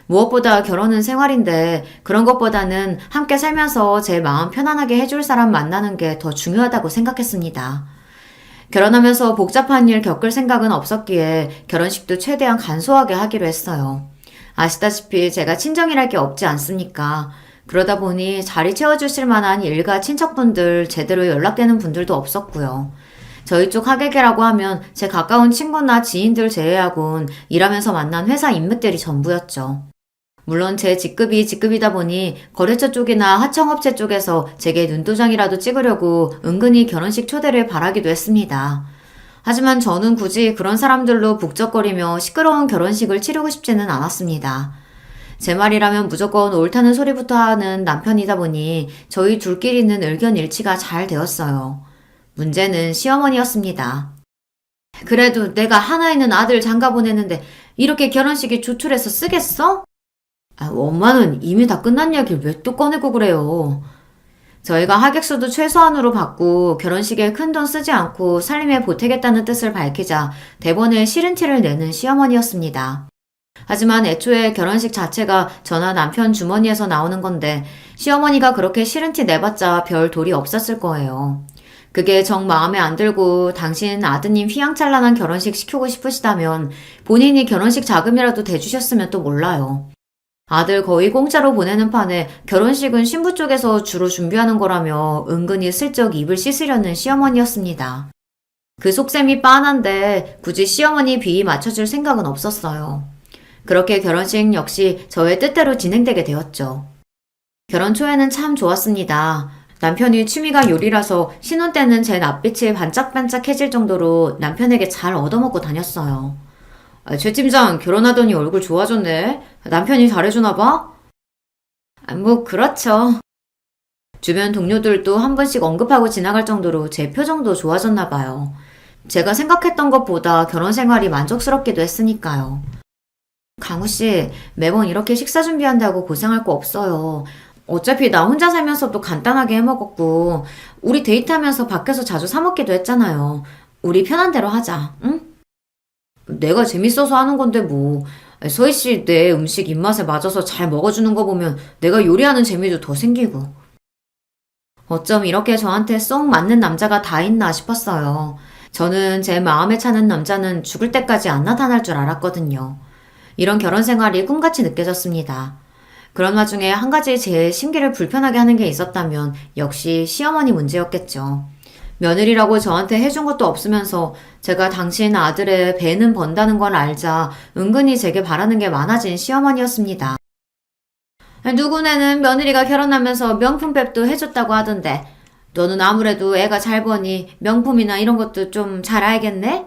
무엇보다 결혼은 생활인데 그런 것보다는 함께 살면서 제 마음 편안하게 해줄 사람 만나는 게 더 중요하다고 생각했습니다. 결혼하면서 복잡한 일 겪을 생각은 없었기에 결혼식도 최대한 간소하게 하기로 했어요. 아시다시피 제가 친정이랄 게 없지 않습니까? 그러다 보니 자리 채워주실 만한 일가 친척분들 제대로 연락되는 분들도 없었고요. 저희 쪽 하객이라고 하면 제 가까운 친구나 지인들 제외하곤 일하면서 만난 회사 인맥들이 전부였죠. 물론 제 직급이다 보니 거래처 쪽이나 하청업체 쪽에서 제게 눈도장이라도 찍으려고 은근히 결혼식 초대를 바라기도 했습니다. 하지만 저는 굳이 그런 사람들로 북적거리며 시끄러운 결혼식을 치르고 싶지는 않았습니다. 제 말이라면 무조건 옳다는 소리부터 하는 남편이다 보니 저희 둘끼리는 의견 일치가 잘 되었어요. 문제는 시어머니였습니다. 그래도 내가 하나 있는 아들 장가 보내는데 이렇게 결혼식이 조촐해서 쓰겠어? 엄마는 이미 다 끝난 이야기를 왜 또 꺼내고 그래요. 저희가 하객수도 최소한으로 받고 결혼식에 큰돈 쓰지 않고 살림에 보태겠다는 뜻을 밝히자 대본에 싫은 티를 내는 시어머니였습니다. 하지만 애초에 결혼식 자체가 저나 남편 주머니에서 나오는 건데 시어머니가 그렇게 싫은 티 내봤자 별 도리 없었을 거예요. 그게 정 마음에 안 들고 당신 아드님 휘황찬란한 결혼식 시키고 싶으시다면 본인이 결혼식 자금이라도 대주셨으면 또 몰라요. 아들 거의 공짜로 보내는 판에 결혼식은 신부 쪽에서 주로 준비하는 거라며 은근히 슬쩍 입을 씻으려는 시어머니였습니다. 그 속셈이 빤한데 굳이 시어머니 비위 맞춰줄 생각은 없었어요. 그렇게 결혼식 역시 저의 뜻대로 진행되게 되었죠. 결혼 초에는 참 좋았습니다. 남편이 취미가 요리라서 신혼 때는 제 낯빛이 반짝반짝해질 정도로 남편에게 잘 얻어먹고 다녔어요. 최 팀장 결혼하더니 얼굴 좋아졌네. 남편이 잘해주나 봐? 뭐 그렇죠. 주변 동료들도 한 번씩 언급하고 지나갈 정도로 제 표정도 좋아졌나 봐요. 제가 생각했던 것보다 결혼 생활이 만족스럽기도 했으니까요. 강우씨, 매번 이렇게 식사 준비한다고 고생할 거 없어요. 어차피 나 혼자 살면서도 간단하게 해먹었고 우리 데이트하면서 밖에서 자주 사 먹기도 했잖아요. 우리 편한 대로 하자, 응? 내가 재밌어서 하는 건데 뭐. 서희씨 내 음식 입맛에 맞아서 잘 먹어주는 거 보면 내가 요리하는 재미도 더 생기고. 어쩜 이렇게 저한테 쏙 맞는 남자가 다 있나 싶었어요. 저는 제 마음에 차는 남자는 죽을 때까지 안 나타날 줄 알았거든요. 이런 결혼 생활이 꿈같이 느껴졌습니다. 그런 와중에 한 가지 제 심기를 불편하게 하는 게 있었다면 역시 시어머니 문제였겠죠. 며느리라고 저한테 해준 것도 없으면서 제가 당신 아들의 배는 번다는 걸 알자 은근히 제게 바라는 게 많아진 시어머니였습니다. 누구네는 며느리가 결혼하면서 명품백도 해줬다고 하던데 너는 아무래도 애가 잘 버니 명품이나 이런 것도 좀 잘 알겠네?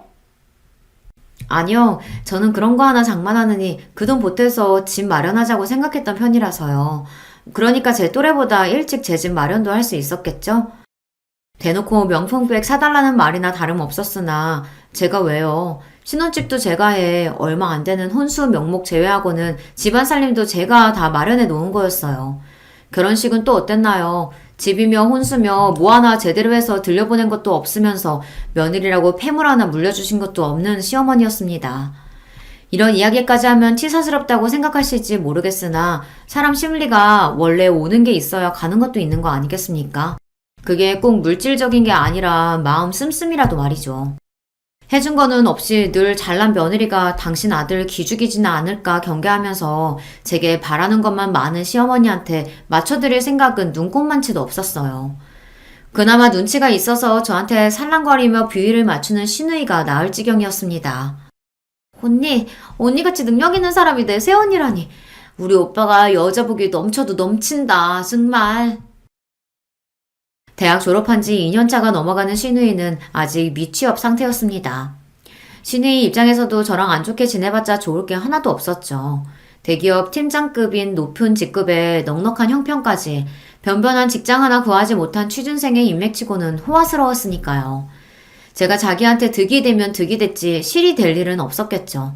아니요. 저는 그런 거 하나 장만하느니 그 돈 보태서 집 마련하자고 생각했던 편이라서요. 그러니까 제 또래보다 일찍 제 집 마련도 할 수 있었겠죠? 대놓고 명품백 사달라는 말이나 다름없었으나 제가 왜요. 신혼집도 제가 해 얼마 안 되는 혼수 명목 제외하고는 집안 살림도 제가 다 마련해 놓은 거였어요. 결혼식은 또 어땠나요? 집이며 혼수며 뭐 하나 제대로 해서 들려보낸 것도 없으면서 며느리라고 폐물 하나 물려주신 것도 없는 시어머니였습니다. 이런 이야기까지 하면 치사스럽다고 생각하실지 모르겠으나 사람 심리가 원래 오는 게 있어야 가는 것도 있는 거 아니겠습니까? 그게 꼭 물질적인 게 아니라 마음 씀씀이라도 말이죠. 해준 거는 없이 늘 잘난 며느리가 당신 아들 기죽이지는 않을까 경계하면서 제게 바라는 것만 많은 시어머니한테 맞춰드릴 생각은 눈꼽만치도 없었어요. 그나마 눈치가 있어서 저한테 살랑거리며 비위를 맞추는 시누이가 나을 지경이었습니다. 언니같이 능력 있는 사람이 내 새언니라니. 우리 오빠가 여자복이 넘쳐도 넘친다, 정말. 대학 졸업한 지 2년차가 넘어가는 시누이는 아직 미취업 상태였습니다. 시누이 입장에서도 저랑 안 좋게 지내봤자 좋을 게 하나도 없었죠. 대기업 팀장급인 높은 직급에 넉넉한 형편까지 변변한 직장 하나 구하지 못한 취준생의 인맥치고는 호화스러웠으니까요. 제가 자기한테 득이 되면 득이 됐지 실이 될 일은 없었겠죠.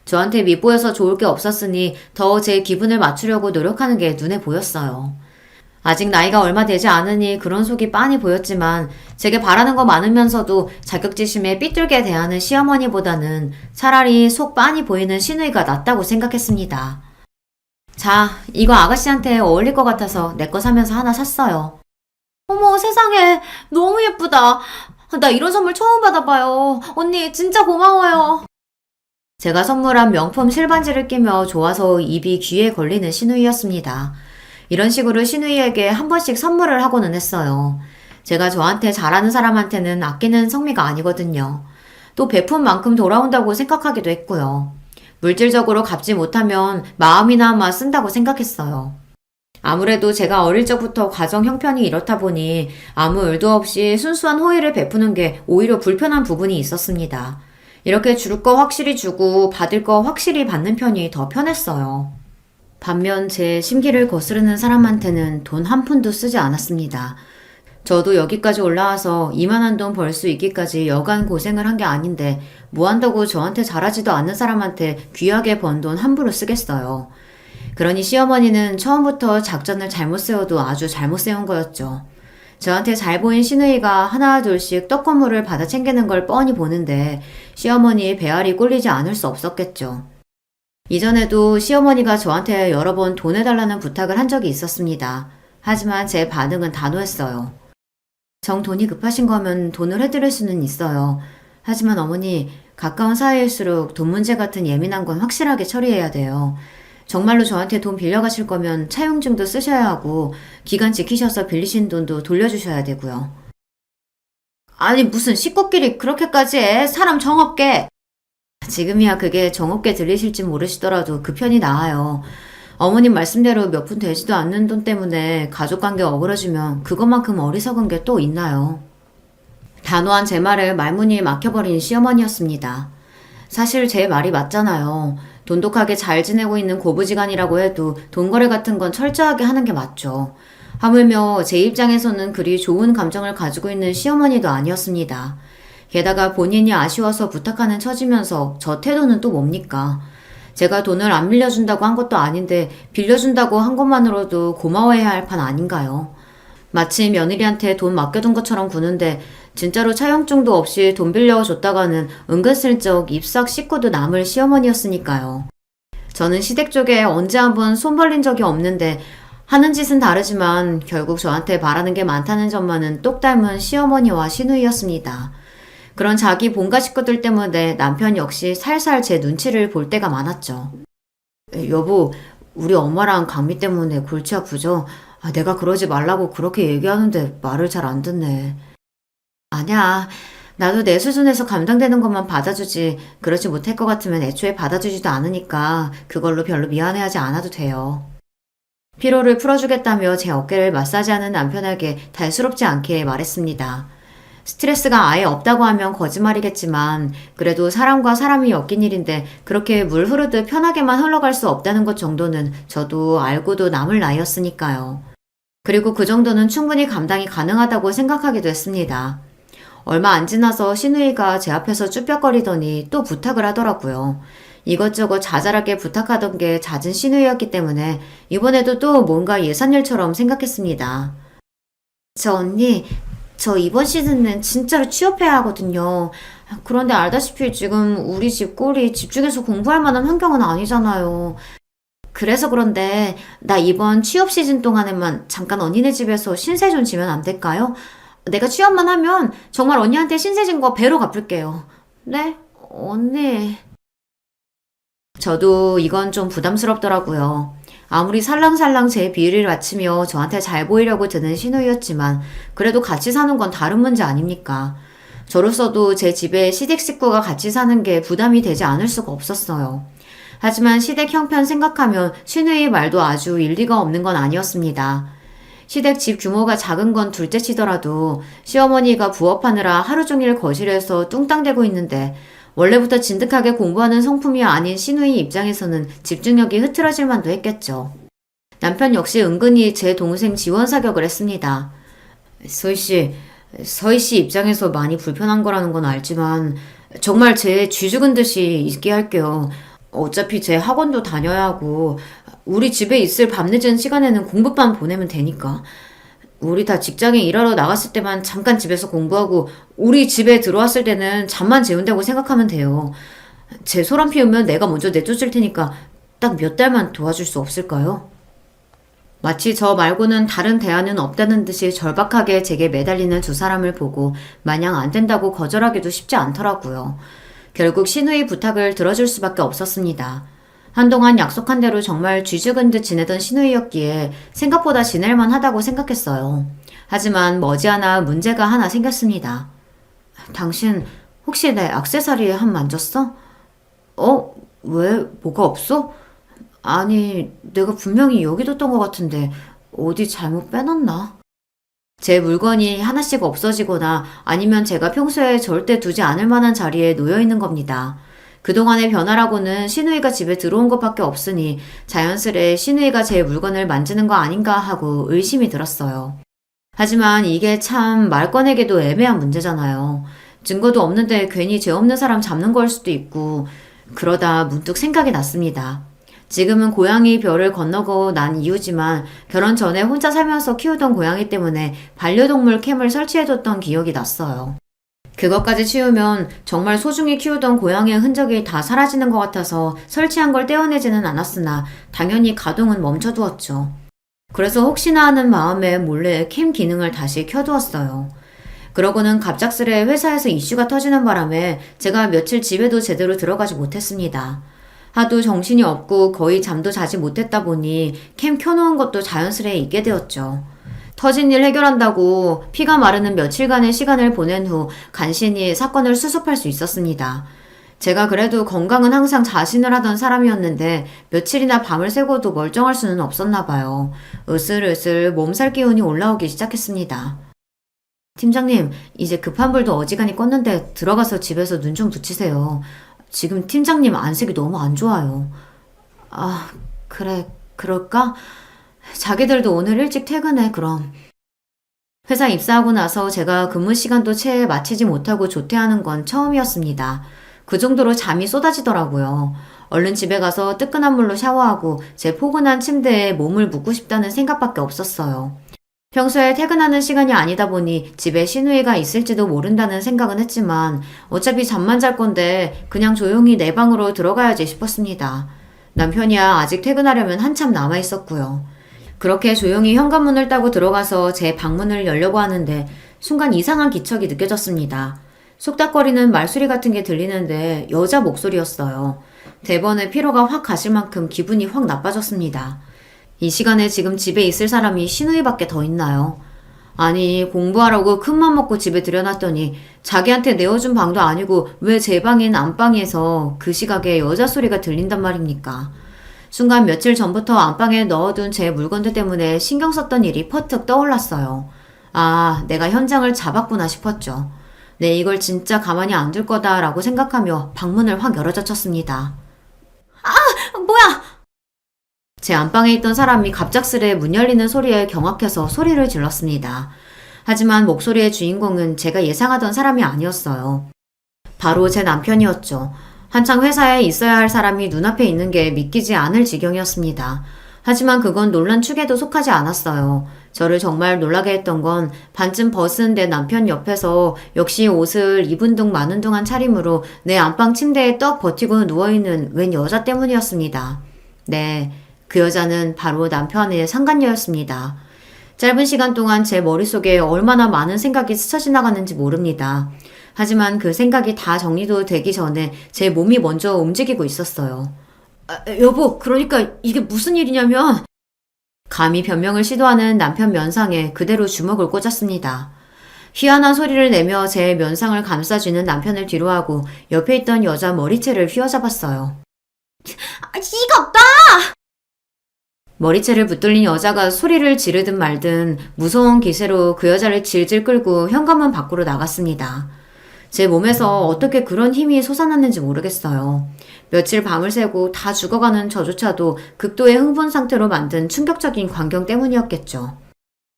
저한테 밉보여서 좋을 게 없었으니 더 제 기분을 맞추려고 노력하는 게 눈에 보였어요. 아직 나이가 얼마 되지 않으니 그런 속이 빤히 보였지만 제게 바라는 거 많으면서도 자격지심에 삐뚤게 대하는 시어머니보다는 차라리 속 빤히 보이는 시누이가 낫다고 생각했습니다. 자, 이거 아가씨한테 어울릴 것 같아서 내 거 사면서 하나 샀어요. 어머, 세상에, 너무 예쁘다. 나 이런 선물 처음 받아봐요. 언니, 진짜 고마워요. 제가 선물한 명품 실반지를 끼며 좋아서 입이 귀에 걸리는 시누이였습니다. 이런 식으로 시누이에게 한 번씩 선물을 하고는 했어요. 제가 저한테 잘하는 사람한테는 아끼는 성미가 아니거든요. 또 베푼 만큼 돌아온다고 생각하기도 했고요. 물질적으로 갚지 못하면 마음이나마 쓴다고 생각했어요. 아무래도 제가 어릴 적부터 가정 형편이 이렇다 보니 아무 의도 없이 순수한 호의를 베푸는 게 오히려 불편한 부분이 있었습니다. 이렇게 줄 거 확실히 주고 받을 거 확실히 받는 편이 더 편했어요. 반면 제 심기를 거스르는 사람한테는 돈 한 푼도 쓰지 않았습니다. 저도 여기까지 올라와서 이만한 돈 벌 수 있기까지 여간 고생을 한 게 아닌데 뭐 한다고 저한테 잘하지도 않는 사람한테 귀하게 번 돈 함부로 쓰겠어요. 그러니 시어머니는 처음부터 작전을 잘못 세워도 아주 잘못 세운 거였죠. 저한테 잘 보인 시누이가 하나 둘씩 떡고물을 받아 챙기는 걸 뻔히 보는데 시어머니의 배알이 꼴리지 않을 수 없었겠죠. 이전에도 시어머니가 저한테 여러 번 돈 해달라는 부탁을 한 적이 있었습니다. 하지만 제 반응은 단호했어요. 정 돈이 급하신 거면 돈을 해드릴 수는 있어요. 하지만 어머니, 가까운 사이일수록 돈 문제 같은 예민한 건 확실하게 처리해야 돼요. 정말로 저한테 돈 빌려가실 거면 차용증도 쓰셔야 하고 기간 지키셔서 빌리신 돈도 돌려주셔야 되고요. 아니 무슨 식구끼리 그렇게까지 해? 사람 정없게. 지금이야 그게 정없게 들리실지 모르시더라도 그 편이 나아요. 어머님 말씀대로 몇 푼 되지도 않는 돈 때문에 가족관계 어그러지면 그것만큼 어리석은 게 또 있나요? 단호한 제 말을 말문이 막혀버린 시어머니였습니다. 사실 제 말이 맞잖아요. 돈독하게 잘 지내고 있는 고부지간이라고 해도 돈거래 같은 건 철저하게 하는 게 맞죠. 하물며 제 입장에서는 그리 좋은 감정을 가지고 있는 시어머니도 아니었습니다. 게다가 본인이 아쉬워서 부탁하는 처지면서 저 태도는 또 뭡니까? 제가 돈을 안 빌려준다고 한 것도 아닌데 빌려준다고 한 것만으로도 고마워해야 할 판 아닌가요? 마치 며느리한테 돈 맡겨둔 것처럼 구는데 진짜로 차용증도 없이 돈 빌려줬다가는 은근슬쩍 입 싹 씻고도 남을 시어머니였으니까요. 저는 시댁 쪽에 언제 한번 손 벌린 적이 없는데 하는 짓은 다르지만 결국 저한테 바라는 게 많다는 점만은 똑 닮은 시어머니와 시누이였습니다. 그런 자기 본가 식구들 때문에 남편 역시 살살 제 눈치를 볼 때가 많았죠. 여보, 우리 엄마랑 강미 때문에 골치 아프죠? 내가 그러지 말라고 그렇게 얘기하는데 말을 잘 안 듣네. 아니야. 나도 내 수준에서 감당되는 것만 받아주지 그러지 못할 것 같으면 애초에 받아주지도 않으니까 그걸로 별로 미안해하지 않아도 돼요. 피로를 풀어주겠다며 제 어깨를 마사지하는 남편에게 달스럽지 않게 말했습니다. 스트레스가 아예 없다고 하면 거짓말이겠지만 그래도 사람과 사람이 엮인 일인데 그렇게 물 흐르듯 편하게만 흘러갈 수 없다는 것 정도는 저도 알고도 남을 나이였으니까요. 그리고 그 정도는 충분히 감당이 가능하다고 생각하기도 했습니다. 얼마 안 지나서 시누이가 제 앞에서 쭈뼛거리더니 또 부탁을 하더라고요. 이것저것 자잘하게 부탁하던 게 잦은 시누이였기 때문에 이번에도 또 뭔가 예산일처럼 생각했습니다. 저 언니, 저 이번 시즌은 진짜로 취업해야 하거든요. 그런데 알다시피 지금 우리 집 꼴이 집중해서 공부할 만한 환경은 아니잖아요. 그래서 그런데 나 이번 취업 시즌 동안에만 잠깐 언니네 집에서 신세 좀 지면 안 될까요? 내가 취업만 하면 정말 언니한테 신세 진 거 배로 갚을게요. 네? 언니. 저도 이건 좀 부담스럽더라고요. 아무리 살랑살랑 제 비위를 맞추며 저한테 잘 보이려고 드는 신호였지만 그래도 같이 사는 건 다른 문제 아닙니까? 저로서도 제 집에 시댁 식구가 같이 사는 게 부담이 되지 않을 수가 없었어요. 하지만 시댁 형편 생각하면 신우의 말도 아주 일리가 없는 건 아니었습니다. 시댁 집 규모가 작은 건 둘째 치더라도 시어머니가 부업하느라 하루 종일 거실에서 뚱땅대고 있는데 원래부터 진득하게 공부하는 성품이 아닌 시누이 입장에서는 집중력이 흐트러질 만도 했겠죠. 남편 역시 은근히 제 동생 지원 사격을 했습니다. 서희 씨 입장에서 많이 불편한 거라는 건 알지만 정말 제 쥐 죽은 듯이 있게 할게요. 어차피 제 학원도 다녀야 하고 우리 집에 있을 밤늦은 시간에는 공부만 보내면 되니까. 우리 다 직장에 일하러 나갔을 때만 잠깐 집에서 공부하고 우리 집에 들어왔을 때는 잠만 재운다고 생각하면 돼요. 제 소란 피우면 내가 먼저 내쫓을 테니까 딱 몇 달만 도와줄 수 없을까요? 마치 저 말고는 다른 대안은 없다는 듯이 절박하게 제게 매달리는 두 사람을 보고 마냥 안 된다고 거절하기도 쉽지 않더라고요. 결국 신우의 부탁을 들어줄 수밖에 없었습니다. 한동안 약속한 대로 정말 쥐죽은 듯 지내던 신우이였기에 생각보다 지낼만 하다고 생각했어요. 하지만 머지않아 문제가 하나 생겼습니다. 당신 혹시 내 액세서리에 한 만졌어? 왜? 뭐가 없어? 아니, 내가 분명히 여기 뒀던 것 같은데 어디 잘못 빼놨나? 제 물건이 하나씩 없어지거나 아니면 제가 평소에 절대 두지 않을 만한 자리에 놓여 있는 겁니다. 그동안의 변화라고는 신우이가 집에 들어온 것밖에 없으니 자연스레 신우이가 제 물건을 만지는 거 아닌가 하고 의심이 들었어요. 하지만 이게 참 말 꺼내기도 애매한 문제잖아요. 증거도 없는데 괜히 죄 없는 사람 잡는 걸 수도 있고 그러다 문득 생각이 났습니다. 지금은 고양이 별을 건너고 난 이유지만 결혼 전에 혼자 살면서 키우던 고양이 때문에 반려동물 캠을 설치해뒀던 기억이 났어요. 그것까지 치우면 정말 소중히 키우던 고양이의 흔적이 다 사라지는 것 같아서 설치한 걸 떼어내지는 않았으나 당연히 가동은 멈춰두었죠. 그래서 혹시나 하는 마음에 몰래 캠 기능을 다시 켜두었어요. 그러고는 갑작스레 회사에서 이슈가 터지는 바람에 제가 며칠 집에도 제대로 들어가지 못했습니다. 하도 정신이 없고 거의 잠도 자지 못했다 보니 캠 켜놓은 것도 자연스레 잊게 되었죠. 터진 일 해결한다고 피가 마르는 며칠간의 시간을 보낸 후 간신히 사건을 수습할 수 있었습니다. 제가 그래도 건강은 항상 자신을 하던 사람이었는데 며칠이나 밤을 새고도 멀쩡할 수는 없었나 봐요. 으슬으슬 몸살 기운이 올라오기 시작했습니다. 팀장님, 이제 급한 불도 어지간히 껐는데 들어가서 집에서 눈 좀 붙이세요. 지금 팀장님 안색이 너무 안 좋아요. 아, 그래, 그럴까? 자기들도 오늘 일찍 퇴근해, 그럼. 회사 입사하고 나서 제가 근무 시간도 채 마치지 못하고 조퇴하는 건 처음이었습니다. 그 정도로 잠이 쏟아지더라고요. 얼른 집에 가서 뜨끈한 물로 샤워하고 제 포근한 침대에 몸을 묻고 싶다는 생각밖에 없었어요. 평소에 퇴근하는 시간이 아니다 보니 집에 시누이가 있을지도 모른다는 생각은 했지만 어차피 잠만 잘 건데 그냥 조용히 내 방으로 들어가야지 싶었습니다. 남편이야 아직 퇴근하려면 한참 남아 있었고요. 그렇게 조용히 현관문을 따고 들어가서 제 방문을 열려고 하는데 순간 이상한 기척이 느껴졌습니다. 속닥거리는 말소리 같은 게 들리는데 여자 목소리였어요. 대번에 피로가 확 가실 만큼 기분이 확 나빠졌습니다. 이 시간에 지금 집에 있을 사람이 시누이밖에 더 있나요? 아니, 공부하라고 큰맘 먹고 집에 들여놨더니 자기한테 내어준 방도 아니고 왜 제 방인 안방에서 그 시각에 여자 소리가 들린단 말입니까? 순간 며칠 전부터 안방에 넣어둔 제 물건들 때문에 신경 썼던 일이 퍼뜩 떠올랐어요. 아, 내가 현장을 잡았구나 싶었죠. 네, 이걸 진짜 가만히 안 둘 거다라고 생각하며 방문을 확 열어젖혔습니다. 뭐야! 제 안방에 있던 사람이 갑작스레 문 열리는 소리에 경악해서 소리를 질렀습니다. 하지만 목소리의 주인공은 제가 예상하던 사람이 아니었어요. 바로 제 남편이었죠. 한창 회사에 있어야 할 사람이 눈앞에 있는 게 믿기지 않을 지경이었습니다. 하지만 그건 놀란 축에도 속하지 않았어요. 저를 정말 놀라게 했던 건 반쯤 벗은 내 남편 옆에서 역시 옷을 입은 둥 마는 둥한 차림으로 내 안방 침대에 떡 버티고 누워있는 웬 여자 때문이었습니다. 네, 그 여자는 바로 남편의 상간녀였습니다. 짧은 시간 동안 제 머릿속에 얼마나 많은 생각이 스쳐 지나갔는지 모릅니다. 하지만 그 생각이 다 정리도 되기 전에 제 몸이 먼저 움직이고 있었어요. 여보, 그러니까 이게 무슨 일이냐면 감히 변명을 시도하는 남편 면상에 그대로 주먹을 꽂았습니다. 희한한 소리를 내며 제 면상을 감싸주는 남편을 뒤로하고 옆에 있던 여자 머리채를 휘어잡았어요. 이가 없다! 머리채를 붙들린 여자가 소리를 지르든 말든 무서운 기세로 그 여자를 질질 끌고 현관문 밖으로 나갔습니다. 제 몸에서 어떻게 그런 힘이 솟아났는지 모르겠어요. 며칠 밤을 새고 다 죽어가는 저조차도 극도의 흥분 상태로 만든 충격적인 광경 때문이었겠죠.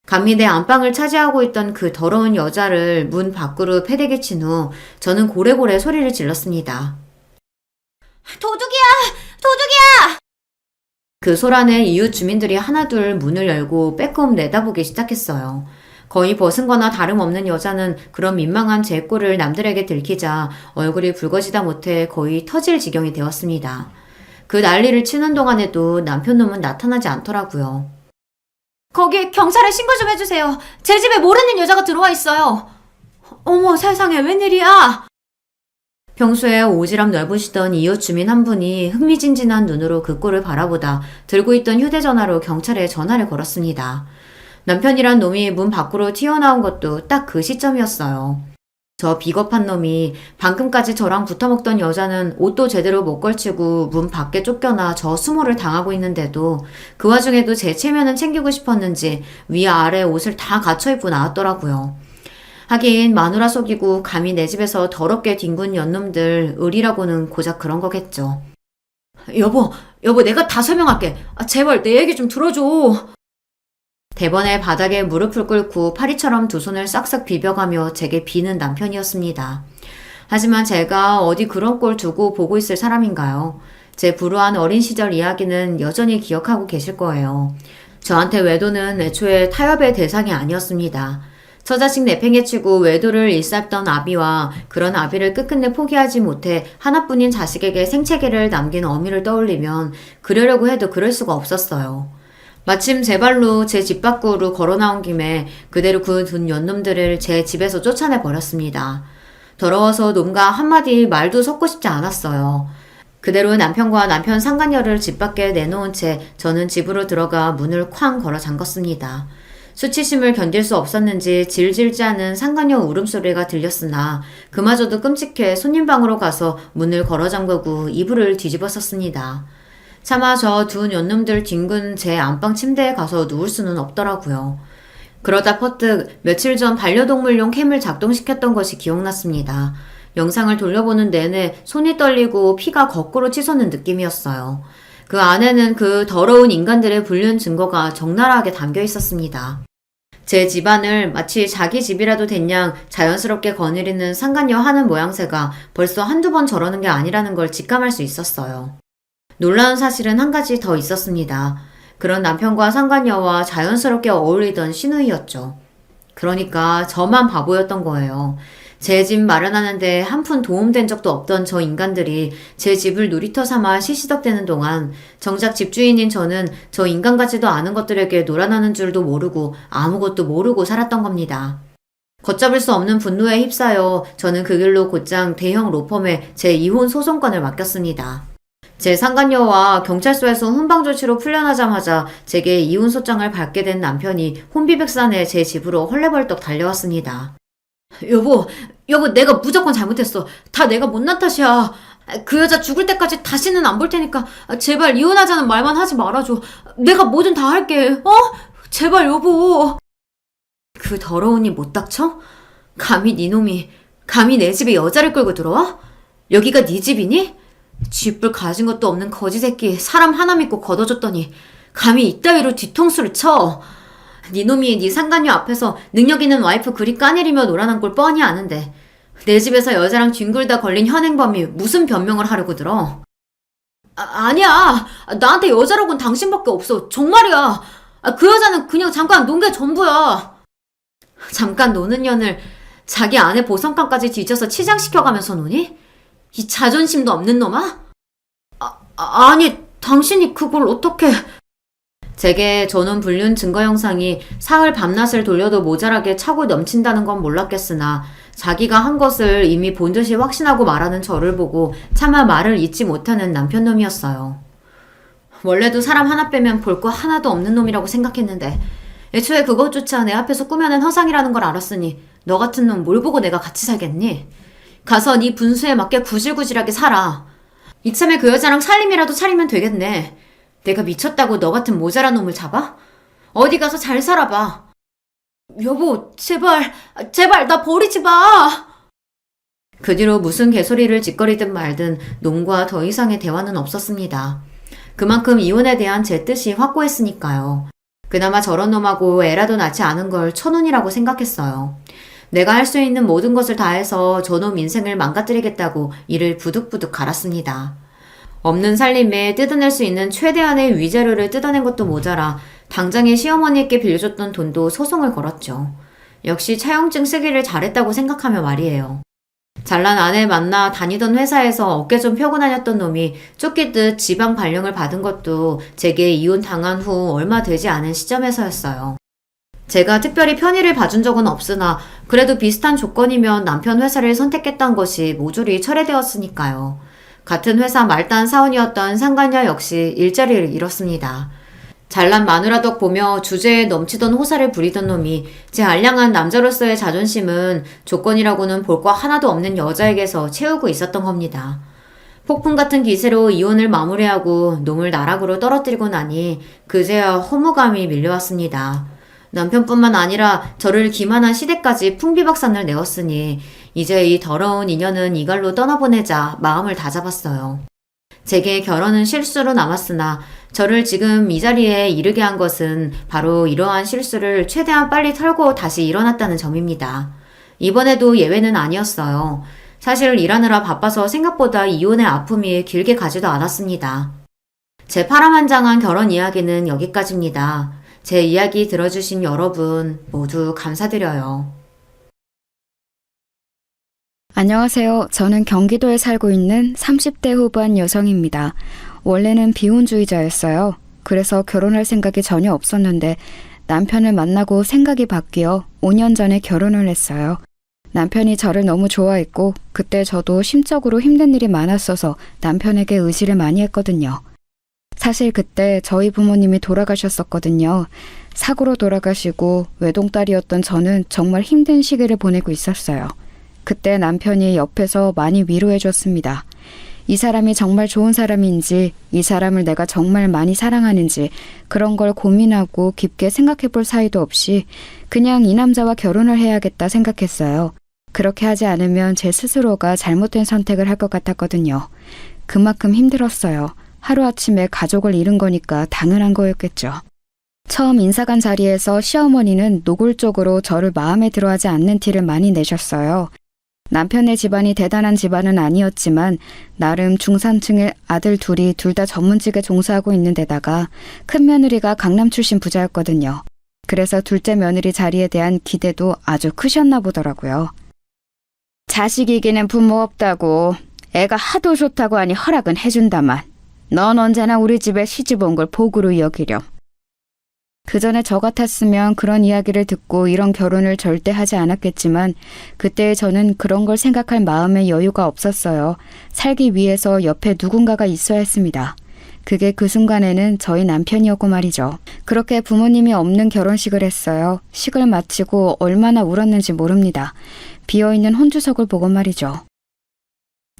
감히 내 안방을 차지하고 있던 그 더러운 여자를 문 밖으로 패대기 친 후 저는 고래고래 소리를 질렀습니다. 도둑이야! 도둑이야! 그 소란에 이웃 주민들이 하나둘 문을 열고 빼꼼 내다보기 시작했어요. 거의 벗은 거나 다름없는 여자는 그런 민망한 제 꼴을 남들에게 들키자 얼굴이 붉어지다 못해 거의 터질 지경이 되었습니다. 그 난리를 치는 동안에도 남편놈은 나타나지 않더라고요. 거기 경찰에 신고 좀 해주세요. 제 집에 모르는 여자가 들어와 있어요. 어머 세상에 웬일이야. 평소에 오지랖 넓으시던 이웃 주민 한 분이 흥미진진한 눈으로 그 꼴을 바라보다 들고 있던 휴대전화로 경찰에 전화를 걸었습니다. 남편이란 놈이 문 밖으로 튀어나온 것도 딱 그 시점이었어요. 저 비겁한 놈이 방금까지 저랑 붙어먹던 여자는 옷도 제대로 못 걸치고 문 밖에 쫓겨나 저 수모를 당하고 있는데도 그 와중에도 제 체면은 챙기고 싶었는지 위아래 옷을 다 갖춰 입고 나왔더라고요. 하긴 마누라 속이고 감히 내 집에서 더럽게 뒹군 연놈들 을이라고는 고작 그런 거겠죠. 여보 내가 다 설명할게. 제발 내 얘기 좀 들어줘. 대번에 바닥에 무릎을 꿇고 파리처럼 두 손을 싹싹 비벼가며 제게 비는 남편이었습니다. 하지만 제가 어디 그런 꼴 두고 보고 있을 사람인가요? 제 불우한 어린 시절 이야기는 여전히 기억하고 계실 거예요. 저한테 외도는 애초에 타협의 대상이 아니었습니다. 처자식 내팽개치고 외도를 일삼던 아비와 그런 아비를 끝끝내 포기하지 못해 하나뿐인 자식에게 생채계를 남긴 어미를 떠올리면 그러려고 해도 그럴 수가 없었어요. 마침 제 발로 제 집 밖으로 걸어 나온 김에 그대로 그 둔 연놈들을 제 집에서 쫓아내 버렸습니다. 더러워서 놈과 한마디 말도 섞고 싶지 않았어요. 그대로 남편과 남편 상간녀를 집 밖에 내놓은 채 저는 집으로 들어가 문을 쾅 걸어 잠갔습니다. 수치심을 견딜 수 없었는지 질질 짜는 상간녀 울음소리가 들렸으나 그마저도 끔찍해 손님방으로 가서 문을 걸어 잠그고 이불을 뒤집어 썼습니다. 차마 저 두 연놈들 뒹군 제 안방 침대에 가서 누울 수는 없더라고요. 그러다 퍼뜩 며칠 전 반려동물용 캠을 작동시켰던 것이 기억났습니다. 영상을 돌려보는 내내 손이 떨리고 피가 거꾸로 치솟는 느낌이었어요. 그 안에는 그 더러운 인간들의 불륜 증거가 적나라하게 담겨 있었습니다. 제 집안을 마치 자기 집이라도 된양 자연스럽게 거느리는 상간녀 하는 모양새가 벌써 한두 번 저러는 게 아니라는 걸 직감할 수 있었어요. 놀라운 사실은 한 가지 더 있었습니다. 그런 남편과 상간녀와 자연스럽게 어울리던 시누이였죠. 그러니까 저만 바보였던 거예요. 제 집 마련하는데 한 푼 도움된 적도 없던 저 인간들이 제 집을 놀이터 삼아 시시덕대는 동안 정작 집주인인 저는 저 인간 같지도 않은 것들에게 놀아나는 줄도 모르고 아무것도 모르고 살았던 겁니다. 걷잡을 수 없는 분노에 휩싸여 저는 그 길로 곧장 대형 로펌에 제 이혼 소송권을 맡겼습니다. 제 상간녀와 경찰서에서 훈방조치로 풀려나자마자 제게 이혼소장을 받게 된 남편이 혼비백산에 제 집으로 헐레벌떡 달려왔습니다. 여보 내가 무조건 잘못했어. 다 내가 못난 탓이야. 그 여자 죽을 때까지 다시는 안 볼 테니까 제발 이혼하자는 말만 하지 말아줘. 내가 뭐든 다 할게. 제발 여보. 그 더러우니 못 닥쳐? 감히 네 내 집에 여자를 끌고 들어와? 여기가 네 집이니? 쥐뿔 가진 것도 없는 거지 새끼 사람 하나 믿고 걷어줬더니 감히 이따위로 뒤통수를 쳐. 네 놈이 네 상간녀 앞에서 능력 있는 와이프 그리 까내리며 놀아난 꼴 뻔히 아는데 내 집에서 여자랑 뒹굴다 걸린 현행범이 무슨 변명을 하려고 들어. 아니야. 나한테 여자라고는 당신밖에 없어. 정말이야. 그 여자는 그냥 잠깐 논 게 전부야. 잠깐 노는 년을 자기 아내 보성감까지 뒤져서 치장시켜가면서 노니? 이 자존심도 없는 놈아? 아니, 당신이 그걸 어떻게... 제게 전원 불륜 증거 영상이 사흘 밤낮을 돌려도 모자라게 차고 넘친다는 건 몰랐겠으나 자기가 한 것을 이미 본 듯이 확신하고 말하는 저를 보고 차마 말을 잇지 못하는 남편 놈이었어요. 원래도 사람 하나 빼면 볼 거 하나도 없는 놈이라고 생각했는데 애초에 그것조차 내 앞에서 꾸며낸 허상이라는 걸 알았으니 너 같은 놈 뭘 보고 내가 같이 살겠니? 가서 네 분수에 맞게 구질구질하게 살아. 이참에 그 여자랑 살림이라도 차리면 되겠네. 내가 미쳤다고 너 같은 모자란 놈을 잡아? 어디 가서 잘 살아봐. 여보, 제발 나 버리지 마. 그 뒤로 무슨 개소리를 짓거리든 말든 놈과 더 이상의 대화는 없었습니다. 그만큼 이혼에 대한 제 뜻이 확고했으니까요. 그나마 저런 놈하고 애라도 낳지 않은 걸 천운이라고 생각했어요. 내가 할 수 있는 모든 것을 다해서 저놈 인생을 망가뜨리겠다고 이를 부득부득 갈았습니다. 없는 살림에 뜯어낼 수 있는 최대한의 위자료를 뜯어낸 것도 모자라 당장에 시어머니께 빌려줬던 돈도 소송을 걸었죠. 역시 차용증 쓰기를 잘했다고 생각하며 말이에요. 잘난 아내 만나 다니던 회사에서 어깨 좀 펴고 다녔던 놈이 쫓기듯 지방 발령을 받은 것도 제게 이혼 당한 후 얼마 되지 않은 시점에서였어요. 제가 특별히 편의를 봐준 적은 없으나 그래도 비슷한 조건이면 남편 회사를 선택했던 것이 모조리 철회되었으니까요. 같은 회사 말단 사원이었던 상간녀 역시 일자리를 잃었습니다. 잘난 마누라 덕 보며 주제에 넘치던 호사를 부리던 놈이 제 알량한 남자로서의 자존심은 조건이라고는 볼 거 하나도 없는 여자에게서 채우고 있었던 겁니다. 폭풍 같은 기세로 이혼을 마무리하고 놈을 나락으로 떨어뜨리고 나니 그제야 허무감이 밀려왔습니다. 남편뿐만 아니라 저를 기만한 시댁까지 풍비박산을 내었으니 이제 이 더러운 인연은 이갈로 떠나보내자 마음을 다잡았어요. 제게 결혼은 실수로 남았으나 저를 지금 이 자리에 이르게 한 것은 바로 이러한 실수를 최대한 빨리 털고 다시 일어났다는 점입니다. 이번에도 예외는 아니었어요. 사실 일하느라 바빠서 생각보다 이혼의 아픔이 길게 가지도 않았습니다. 제 파란만장한 결혼 이야기는 여기까지입니다. 제 이야기 들어주신 여러분 모두 감사드려요. 안녕하세요. 저는 경기도에 살고 있는 30대 후반 여성입니다. 원래는 비혼주의자였어요. 그래서 결혼할 생각이 전혀 없었는데 남편을 만나고 생각이 바뀌어 5년 전에 결혼을 했어요. 남편이 저를 너무 좋아했고 그때 저도 심적으로 힘든 일이 많았어서 남편에게 의지를 많이 했거든요. 사실 그때 저희 부모님이 돌아가셨었거든요. 사고로 돌아가시고 외동딸이었던 저는 정말 힘든 시기를 보내고 있었어요. 그때 남편이 옆에서 많이 위로해줬습니다. 이 사람이 정말 좋은 사람인지, 이 사람을 내가 정말 많이 사랑하는지 그런 걸 고민하고 깊게 생각해 볼 사이도 없이 그냥 이 남자와 결혼을 해야겠다 생각했어요. 그렇게 하지 않으면 제 스스로가 잘못된 선택을 할 것 같았거든요. 그만큼 힘들었어요. 하루아침에 가족을 잃은 거니까 당연한 거였겠죠. 처음 인사관 자리에서 시어머니는 노골적으로 저를 마음에 들어하지 않는 티를 많이 내셨어요. 남편의 집안이 대단한 집안은 아니었지만 나름 중산층의 아들 둘이 둘 다 전문직에 종사하고 있는 데다가 큰 며느리가 강남 출신 부자였거든요. 그래서 둘째 며느리 자리에 대한 기대도 아주 크셨나 보더라고요. 자식이기는 부모 없다고 애가 하도 좋다고 하니 허락은 해준다만 넌 언제나 우리 집에 시집 온 걸 복으로 여기렴. 그 전에 저 같았으면 그런 이야기를 듣고 이런 결혼을 절대 하지 않았겠지만 그때 저는 그런 걸 생각할 마음의 여유가 없었어요. 살기 위해서 옆에 누군가가 있어야 했습니다. 그게 그 순간에는 저희 남편이었고 말이죠. 그렇게 부모님이 없는 결혼식을 했어요. 식을 마치고 얼마나 울었는지 모릅니다. 비어있는 혼주석을 보고 말이죠.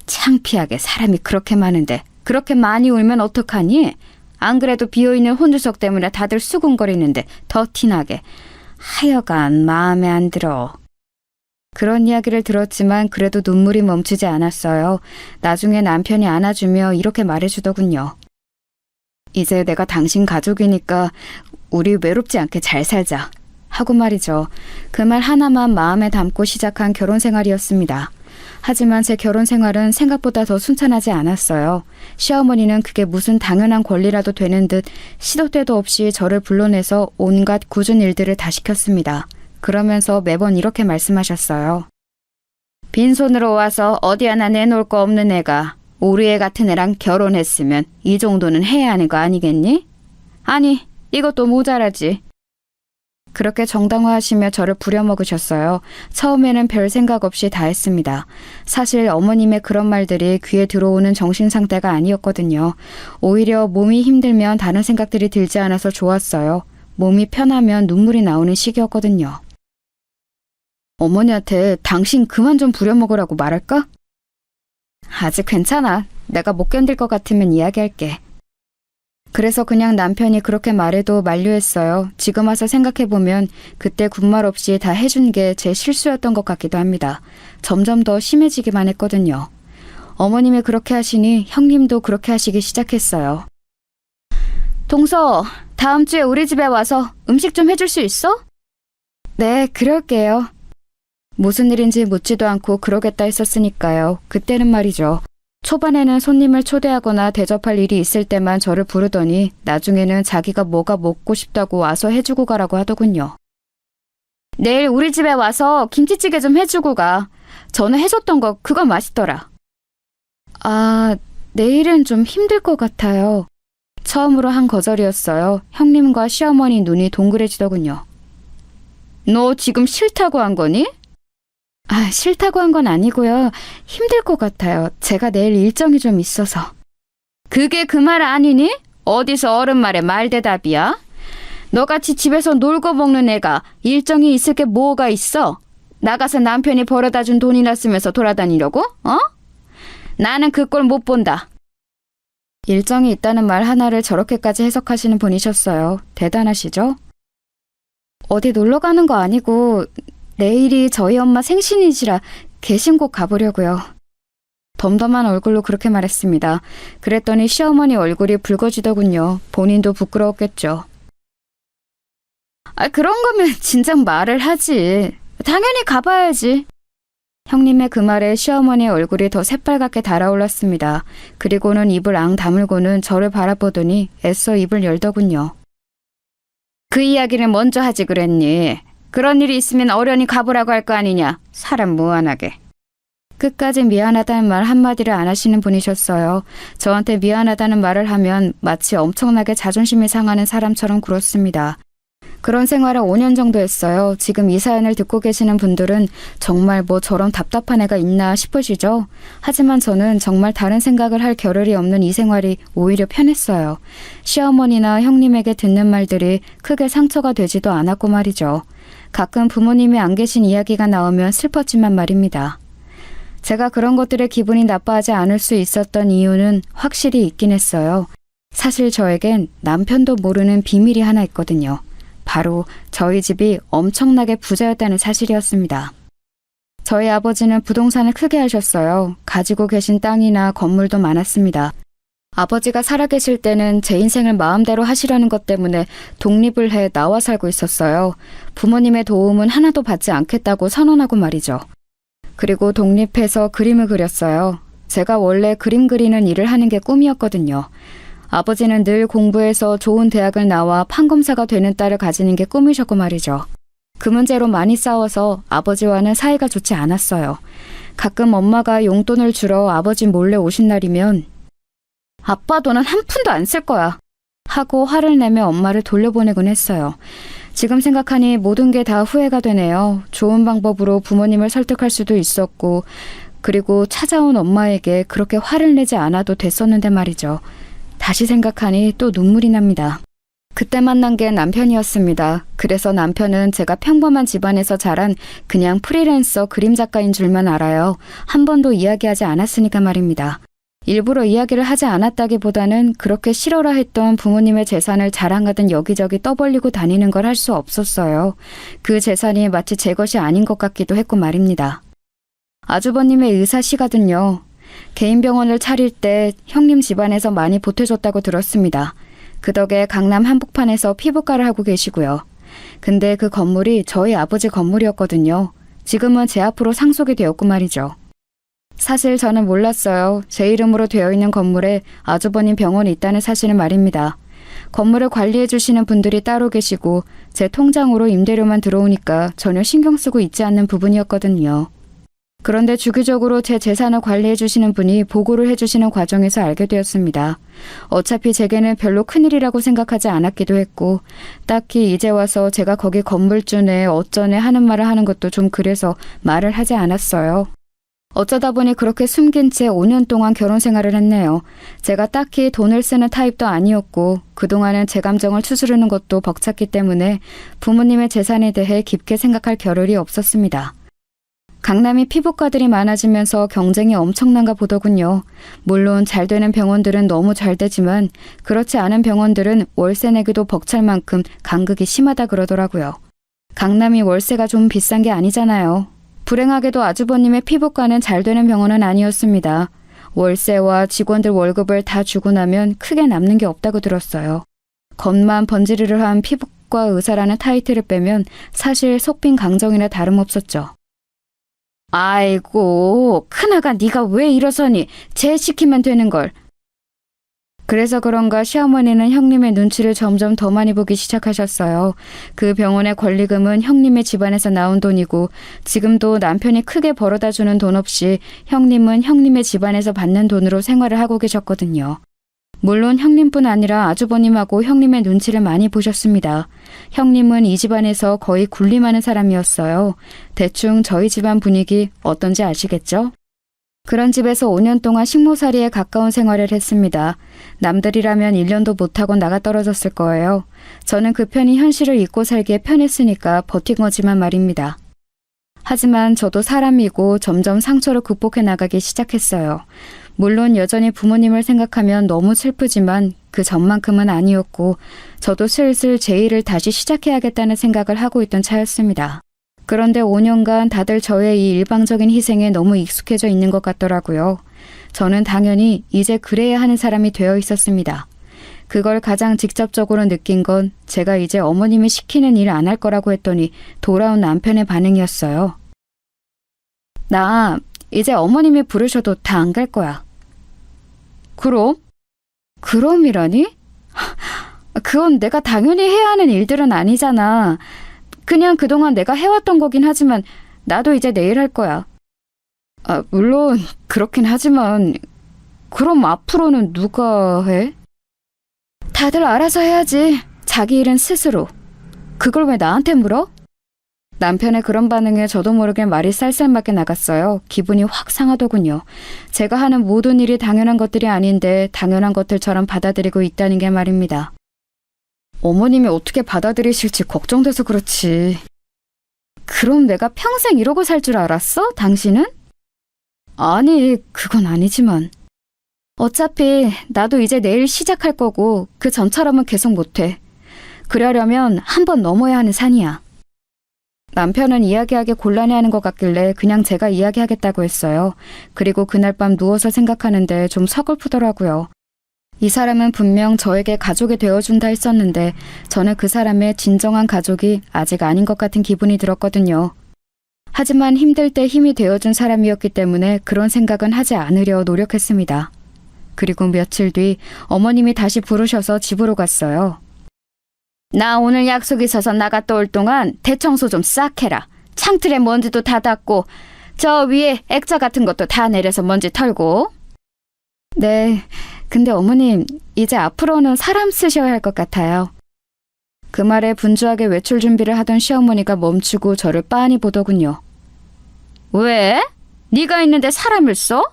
창피하게 사람이 그렇게 많은데 그렇게 많이 울면 어떡하니? 안 그래도 비어있는 혼주석 때문에 다들 수군거리는데 더 티나게. 하여간 마음에 안 들어. 그런 이야기를 들었지만 그래도 눈물이 멈추지 않았어요. 나중에 남편이 안아주며 이렇게 말해주더군요. 이제 내가 당신 가족이니까 우리 외롭지 않게 잘 살자. 하고 말이죠. 그 말 하나만 마음에 담고 시작한 결혼 생활이었습니다. 하지만 제 결혼 생활은 생각보다 더 순탄하지 않았어요. 시어머니는 그게 무슨 당연한 권리라도 되는 듯 시도 때도 없이 저를 불러내서 온갖 굳은 일들을 다 시켰습니다. 그러면서 매번 이렇게 말씀하셨어요. 빈손으로 와서 어디 하나 내놓을 거 없는 애가 우리 애 같은 애랑 결혼했으면 이 정도는 해야 하는 거 아니겠니? 아니, 이것도 모자라지. 그렇게 정당화하시며 저를 부려먹으셨어요. 처음에는 별 생각 없이 다 했습니다. 사실 어머님의 그런 말들이 귀에 들어오는 정신 상태가 아니었거든요. 오히려 몸이 힘들면 다른 생각들이 들지 않아서 좋았어요. 몸이 편하면 눈물이 나오는 시기였거든요. 어머니한테 당신 그만 좀 부려먹으라고 말할까? 아직 괜찮아. 내가 못 견딜 것 같으면 이야기할게. 그래서 그냥 남편이 그렇게 말해도 만류했어요. 지금 와서 생각해보면 그때 군말 없이 다 해준 게 제 실수였던 것 같기도 합니다. 점점 더 심해지기만 했거든요. 어머님이 그렇게 하시니 형님도 그렇게 하시기 시작했어요. 동서, 다음 주에 우리 집에 와서 음식 좀 해줄 수 있어? 네, 그럴게요. 무슨 일인지 묻지도 않고 그러겠다 했었으니까요. 그때는 말이죠. 초반에는 손님을 초대하거나 대접할 일이 있을 때만 저를 부르더니 나중에는 자기가 뭐가 먹고 싶다고 와서 해주고 가라고 하더군요. 내일 우리 집에 와서 김치찌개 좀 해주고 가. 전에 해줬던 거 그거 맛있더라. 아, 내일은 좀 힘들 것 같아요. 처음으로 한 거절이었어요. 형님과 시어머니 눈이 동그래지더군요. 너 지금 싫다고 한 거니? 아, 싫다고 한 건 아니고요. 힘들 것 같아요. 제가 내일 일정이 좀 있어서. 그게 그 말 아니니? 어디서 어른 말에 말대답이야? 너같이 집에서 놀고 먹는 애가 일정이 있을 게 뭐가 있어? 나가서 남편이 벌어다 준 돈이나 쓰면서 돌아다니려고? 어? 나는 그 꼴 못 본다. 일정이 있다는 말 하나를 저렇게까지 해석하시는 분이셨어요. 대단하시죠? 어디 놀러 가는 거 아니고 내일이 저희 엄마 생신이시라 계신곳 가보려고요. 덤덤한 얼굴로 그렇게 말했습니다. 그랬더니 시어머니 얼굴이 붉어지더군요. 본인도 부끄러웠겠죠. 아, 그런 거면 진작 말을 하지. 당연히 가봐야지. 형님의 그 말에 시어머니의 얼굴이 더 새빨갛게 달아올랐습니다. 그리고는 입을 앙 다물고는 저를 바라보더니 애써 입을 열더군요. 그 이야기를 먼저 하지 그랬니? 그런 일이 있으면 어련히 가보라고 할 거 아니냐. 사람 무안하게. 끝까지 미안하다는 말 한마디를 안 하시는 분이셨어요. 저한테 미안하다는 말을 하면 마치 엄청나게 자존심이 상하는 사람처럼 굴었습니다. 그런 생활을 5년 정도 했어요. 지금 이 사연을 듣고 계시는 분들은 정말 뭐 저런 답답한 애가 있나 싶으시죠? 하지만 저는 정말 다른 생각을 할 겨를이 없는 이 생활이 오히려 편했어요. 시어머니나 형님에게 듣는 말들이 크게 상처가 되지도 않았고 말이죠. 가끔 부모님이 안 계신 이야기가 나오면 슬펐지만 말입니다. 제가 그런 것들에 기분이 나빠하지 않을 수 있었던 이유는 확실히 있긴 했어요. 사실 저에겐 남편도 모르는 비밀이 하나 있거든요. 바로 저희 집이 엄청나게 부자였다는 사실이었습니다. 저희 아버지는 부동산을 크게 하셨어요. 가지고 계신 땅이나 건물도 많았습니다. 아버지가 살아계실 때는 제 인생을 마음대로 하시려는 것 때문에 독립을 해 나와 살고 있었어요. 부모님의 도움은 하나도 받지 않겠다고 선언하고 말이죠. 그리고 독립해서 그림을 그렸어요. 제가 원래 그림 그리는 일을 하는 게 꿈이었거든요. 아버지는 늘 공부해서 좋은 대학을 나와 판검사가 되는 딸을 가지는 게 꿈이셨고 말이죠. 그 문제로 많이 싸워서 아버지와는 사이가 좋지 않았어요. 가끔 엄마가 용돈을 주러 아버지 몰래 오신 날이면 아빠 돈은 한 푼도 안 쓸 거야 하고 화를 내며 엄마를 돌려보내곤 했어요. 지금 생각하니 모든 게 다 후회가 되네요. 좋은 방법으로 부모님을 설득할 수도 있었고 그리고 찾아온 엄마에게 그렇게 화를 내지 않아도 됐었는데 말이죠. 다시 생각하니 또 눈물이 납니다. 그때 만난 게 남편이었습니다. 그래서 남편은 제가 평범한 집안에서 자란 그냥 프리랜서 그림 작가인 줄만 알아요. 한 번도 이야기하지 않았으니까 말입니다. 일부러 이야기를 하지 않았다기보다는 그렇게 싫어라 했던 부모님의 재산을 자랑하듯 여기저기 떠벌리고 다니는 걸 할 수 없었어요. 그 재산이 마치 제 것이 아닌 것 같기도 했고 말입니다. 아주버님의 의사시거든요. 개인 병원을 차릴 때 형님 집안에서 많이 보태줬다고 들었습니다. 그 덕에 강남 한복판에서 피부과를 하고 계시고요. 근데 그 건물이 저희 아버지 건물이었거든요. 지금은 제 앞으로 상속이 되었고 말이죠. 사실 저는 몰랐어요. 제 이름으로 되어 있는 건물에 아주버님 병원이 있다는 사실을 말입니다. 건물을 관리해 주시는 분들이 따로 계시고 제 통장으로 임대료만 들어오니까 전혀 신경 쓰고 있지 않는 부분이었거든요. 그런데 주기적으로 제 재산을 관리해 주시는 분이 보고를 해주시는 과정에서 알게 되었습니다. 어차피 제게는 별로 큰일이라고 생각하지 않았기도 했고 딱히 이제 와서 제가 거기 건물주네 어쩌네 하는 말을 하는 것도 좀 그래서 말을 하지 않았어요. 어쩌다 보니 그렇게 숨긴 채 5년 동안 결혼 생활을 했네요. 제가 딱히 돈을 쓰는 타입도 아니었고 그동안은 제 감정을 추스르는 것도 벅찼기 때문에 부모님의 재산에 대해 깊게 생각할 겨를이 없었습니다. 강남이 피부과들이 많아지면서 경쟁이 엄청난가 보더군요. 물론 잘 되는 병원들은 너무 잘 되지만 그렇지 않은 병원들은 월세 내기도 벅찰 만큼 간극이 심하다 그러더라고요. 강남이 월세가 좀 비싼 게 아니잖아요. 불행하게도 아주버님의 피부과는 잘 되는 병원은 아니었습니다. 월세와 직원들 월급을 다 주고 나면 크게 남는 게 없다고 들었어요. 겉만 번지르르한 피부과 의사라는 타이틀을 빼면 사실 속빈 강정이나 다름없었죠. 아이고, 큰아가 네가 왜 이러서니? 쟤 시키면 되는 걸. 그래서 그런가 시어머니는 형님의 눈치를 점점 더 많이 보기 시작하셨어요. 그 병원의 권리금은 형님의 집안에서 나온 돈이고 지금도 남편이 크게 벌어다 주는 돈 없이 형님은 형님의 집안에서 받는 돈으로 생활을 하고 계셨거든요. 물론 형님뿐 아니라 아주버님하고 형님의 눈치를 많이 보셨습니다. 형님은 이 집안에서 거의 군림하는 사람이었어요. 대충 저희 집안 분위기 어떤지 아시겠죠? 그런 집에서 5년 동안 식모살이에 가까운 생활을 했습니다. 남들이라면 1년도 못하고 나가 떨어졌을 거예요. 저는 그 편이 현실을 잊고 살기에 편했으니까 버틴 거지만 말입니다. 하지만 저도 사람이고 점점 상처를 극복해 나가기 시작했어요. 물론 여전히 부모님을 생각하면 너무 슬프지만 그 전만큼은 아니었고 저도 슬슬 제 일을 다시 시작해야겠다는 생각을 하고 있던 차였습니다. 그런데 5년간 다들 저의 이 일방적인 희생에 너무 익숙해져 있는 것 같더라고요. 저는 당연히 이제 그래야 하는 사람이 되어 있었습니다. 그걸 가장 직접적으로 느낀 건 제가 이제 어머님이 시키는 일 안 할 거라고 했더니 돌아온 남편의 반응이었어요. 나 이제 어머님이 부르셔도 다 안 갈 거야. 그럼? 그럼이라니? 그건 내가 당연히 해야 하는 일들은 아니잖아. 그냥 그동안 내가 해왔던 거긴 하지만 나도 이제 내일 할 거야. 물론 그렇긴 하지만 그럼 앞으로는 누가 해? 다들 알아서 해야지. 자기 일은 스스로. 그걸 왜 나한테 물어? 남편의 그런 반응에 저도 모르게 말이 쌀쌀맞게 나갔어요. 기분이 확 상하더군요. 제가 하는 모든 일이 당연한 것들이 아닌데 당연한 것들처럼 받아들이고 있다는 게 말입니다. 어머님이 어떻게 받아들이실지 걱정돼서 그렇지. 그럼 내가 평생 이러고 살 줄 알았어? 당신은? 아니, 그건 아니지만. 어차피 나도 이제 내일 시작할 거고 그 전처럼은 계속 못해. 그러려면 한 번 넘어야 하는 산이야. 남편은 이야기하기 곤란해하는 것 같길래 그냥 제가 이야기하겠다고 했어요. 그리고 그날 밤 누워서 생각하는데 좀 서글프더라고요. 이 사람은 분명 저에게 가족이 되어준다 했었는데 저는 그 사람의 진정한 가족이 아직 아닌 것 같은 기분이 들었거든요. 하지만 힘들 때 힘이 되어준 사람이었기 때문에 그런 생각은 하지 않으려 노력했습니다. 그리고 며칠 뒤 어머님이 다시 부르셔서 집으로 갔어요. 나 오늘 약속 있어서 나갔다 올 동안 대청소 좀 싹 해라. 창틀에 먼지도 다 닦고 저 위에 액자 같은 것도 다 내려서 먼지 털고. 네, 근데 어머님 이제 앞으로는 사람 쓰셔야 할 것 같아요. 그 말에 분주하게 외출 준비를 하던 시어머니가 멈추고 저를 빤히 보더군요. 왜? 네가 있는데 사람을 써?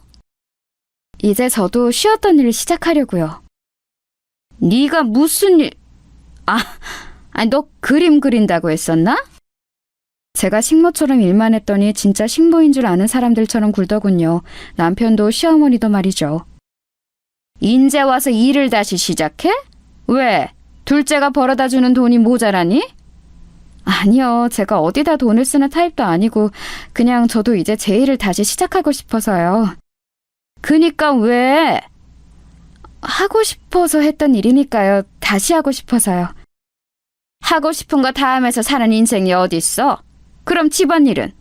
이제 저도 쉬었던 일을 시작하려고요. 네가 무슨 일... 너 그림 그린다고 했었나? 제가 식모처럼 일만 했더니 진짜 식모인 줄 아는 사람들처럼 굴더군요. 남편도 시어머니도 말이죠. 인제 와서 일을 다시 시작해? 왜? 둘째가 벌어다 주는 돈이 모자라니? 아니요. 제가 어디다 돈을 쓰는 타입도 아니고 그냥 저도 이제 제 일을 다시 시작하고 싶어서요. 그니까 왜? 하고 싶어서 했던 일이니까요. 다시 하고 싶어서요. 하고 싶은 거 다 하면서 사는 인생이 어딨어? 그럼 집안일은?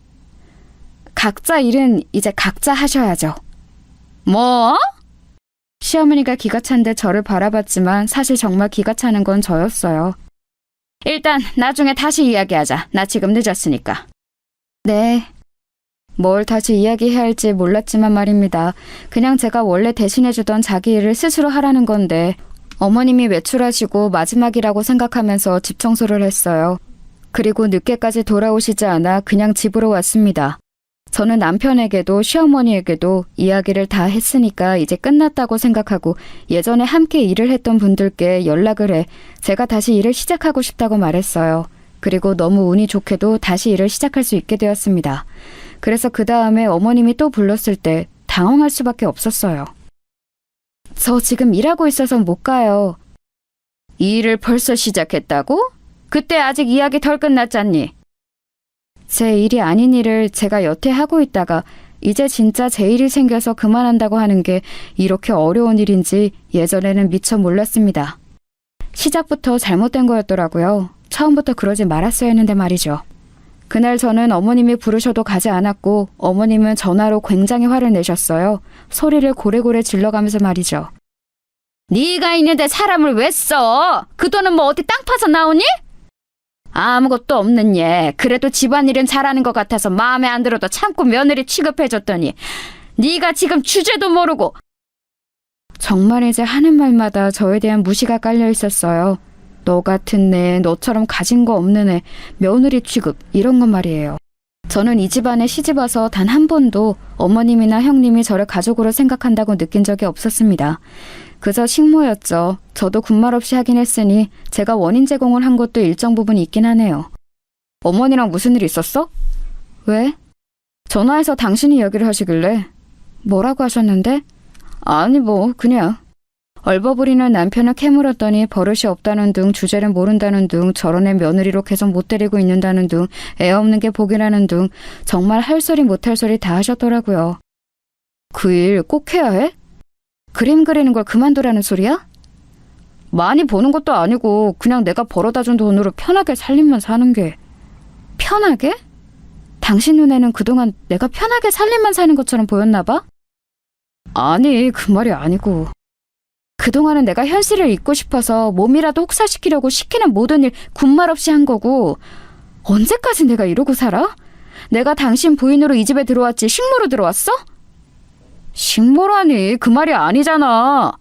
각자 일은 이제 각자 하셔야죠. 뭐? 시어머니가 기가 찬데 저를 바라봤지만 사실 정말 기가 차는 건 저였어요. 일단 나중에 다시 이야기하자. 나 지금 늦었으니까. 네. 뭘 다시 이야기해야 할지 몰랐지만 말입니다. 그냥 제가 원래 대신해주던 자기 일을 스스로 하라는 건데 어머님이 외출하시고 마지막이라고 생각하면서 집 청소를 했어요. 그리고 늦게까지 돌아오시지 않아 그냥 집으로 왔습니다. 저는 남편에게도 시어머니에게도 이야기를 다 했으니까 이제 끝났다고 생각하고 예전에 함께 일을 했던 분들께 연락을 해 제가 다시 일을 시작하고 싶다고 말했어요. 그리고 너무 운이 좋게도 다시 일을 시작할 수 있게 되었습니다. 그래서 그 다음에 어머님이 또 불렀을 때 당황할 수밖에 없었어요. 저 지금 일하고 있어서 못 가요. 이 일을 벌써 시작했다고? 그때 아직 이야기 덜 끝났잖니. 제 일이 아닌 일을 제가 여태 하고 있다가 이제 진짜 제 일이 생겨서 그만한다고 하는 게 이렇게 어려운 일인지 예전에는 미처 몰랐습니다. 시작부터 잘못된 거였더라고요. 처음부터 그러지 말았어야 했는데 말이죠. 그날 저는 어머님이 부르셔도 가지 않았고 어머님은 전화로 굉장히 화를 내셨어요. 소리를 고래고래 질러가면서 말이죠. 네가 있는데 사람을 왜 써? 그 돈은 뭐 어디 땅 파서 나오니? 아무것도 없는 얘. 그래도 집안일은 잘하는 것 같아서 마음에 안 들어도 참고 며느리 취급해줬더니 네가 지금 주제도 모르고. 정말 이제 하는 말마다 저에 대한 무시가 깔려 있었어요. 너 같은 애, 너처럼 가진 거 없는 애, 며느리 취급 이런 건 말이에요. 저는 이 집안에 시집와서 단 한 번도 어머님이나 형님이 저를 가족으로 생각한다고 느낀 적이 없었습니다. 그저 식모였죠. 저도 군말 없이 하긴 했으니 제가 원인 제공을 한 것도 일정 부분 있긴 하네요. 어머니랑 무슨 일 있었어? 왜? 전화해서 당신이 이야기를 하시길래. 뭐라고 하셨는데? 아니 뭐 그냥. 얼버무리는 남편을 캐물었더니 버릇이 없다는 둥, 주제를 모른다는 둥, 저런 애 며느리로 계속 못 데리고 있는다는 둥, 애 없는 게 복이라는 둥, 정말 할 소리 못할 소리 다 하셨더라고요. 그 일 꼭 해야 해? 그림 그리는 걸 그만두라는 소리야? 많이 버는 것도 아니고 그냥 내가 벌어다 준 돈으로 편하게 살림만 사는 게. 편하게? 당신 눈에는 그동안 내가 편하게 살림만 사는 것처럼 보였나 봐? 아니, 그 말이 아니고. 그동안은 내가 현실을 잊고 싶어서 몸이라도 혹사시키려고 시키는 모든 일 군말 없이 한 거고 언제까지 내가 이러고 살아? 내가 당신 부인으로 이 집에 들어왔지 식모로 들어왔어? 식모라니 그 말이 아니잖아.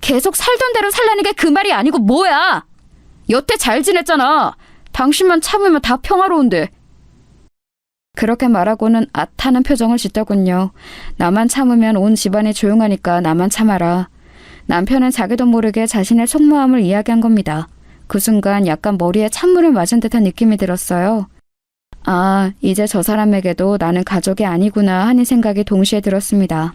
계속 살던 대로 살라는 게 그 말이 아니고 뭐야? 여태 잘 지냈잖아. 당신만 참으면 다 평화로운데. 그렇게 말하고는 앗하는 표정을 짓더군요. 나만 참으면 온 집안이 조용하니까 나만 참아라. 남편은 자기도 모르게 자신의 속마음을 이야기한 겁니다. 그 순간 약간 머리에 찬물을 맞은 듯한 느낌이 들었어요. 아, 이제 저 사람에게도 나는 가족이 아니구나 하는 생각이 동시에 들었습니다.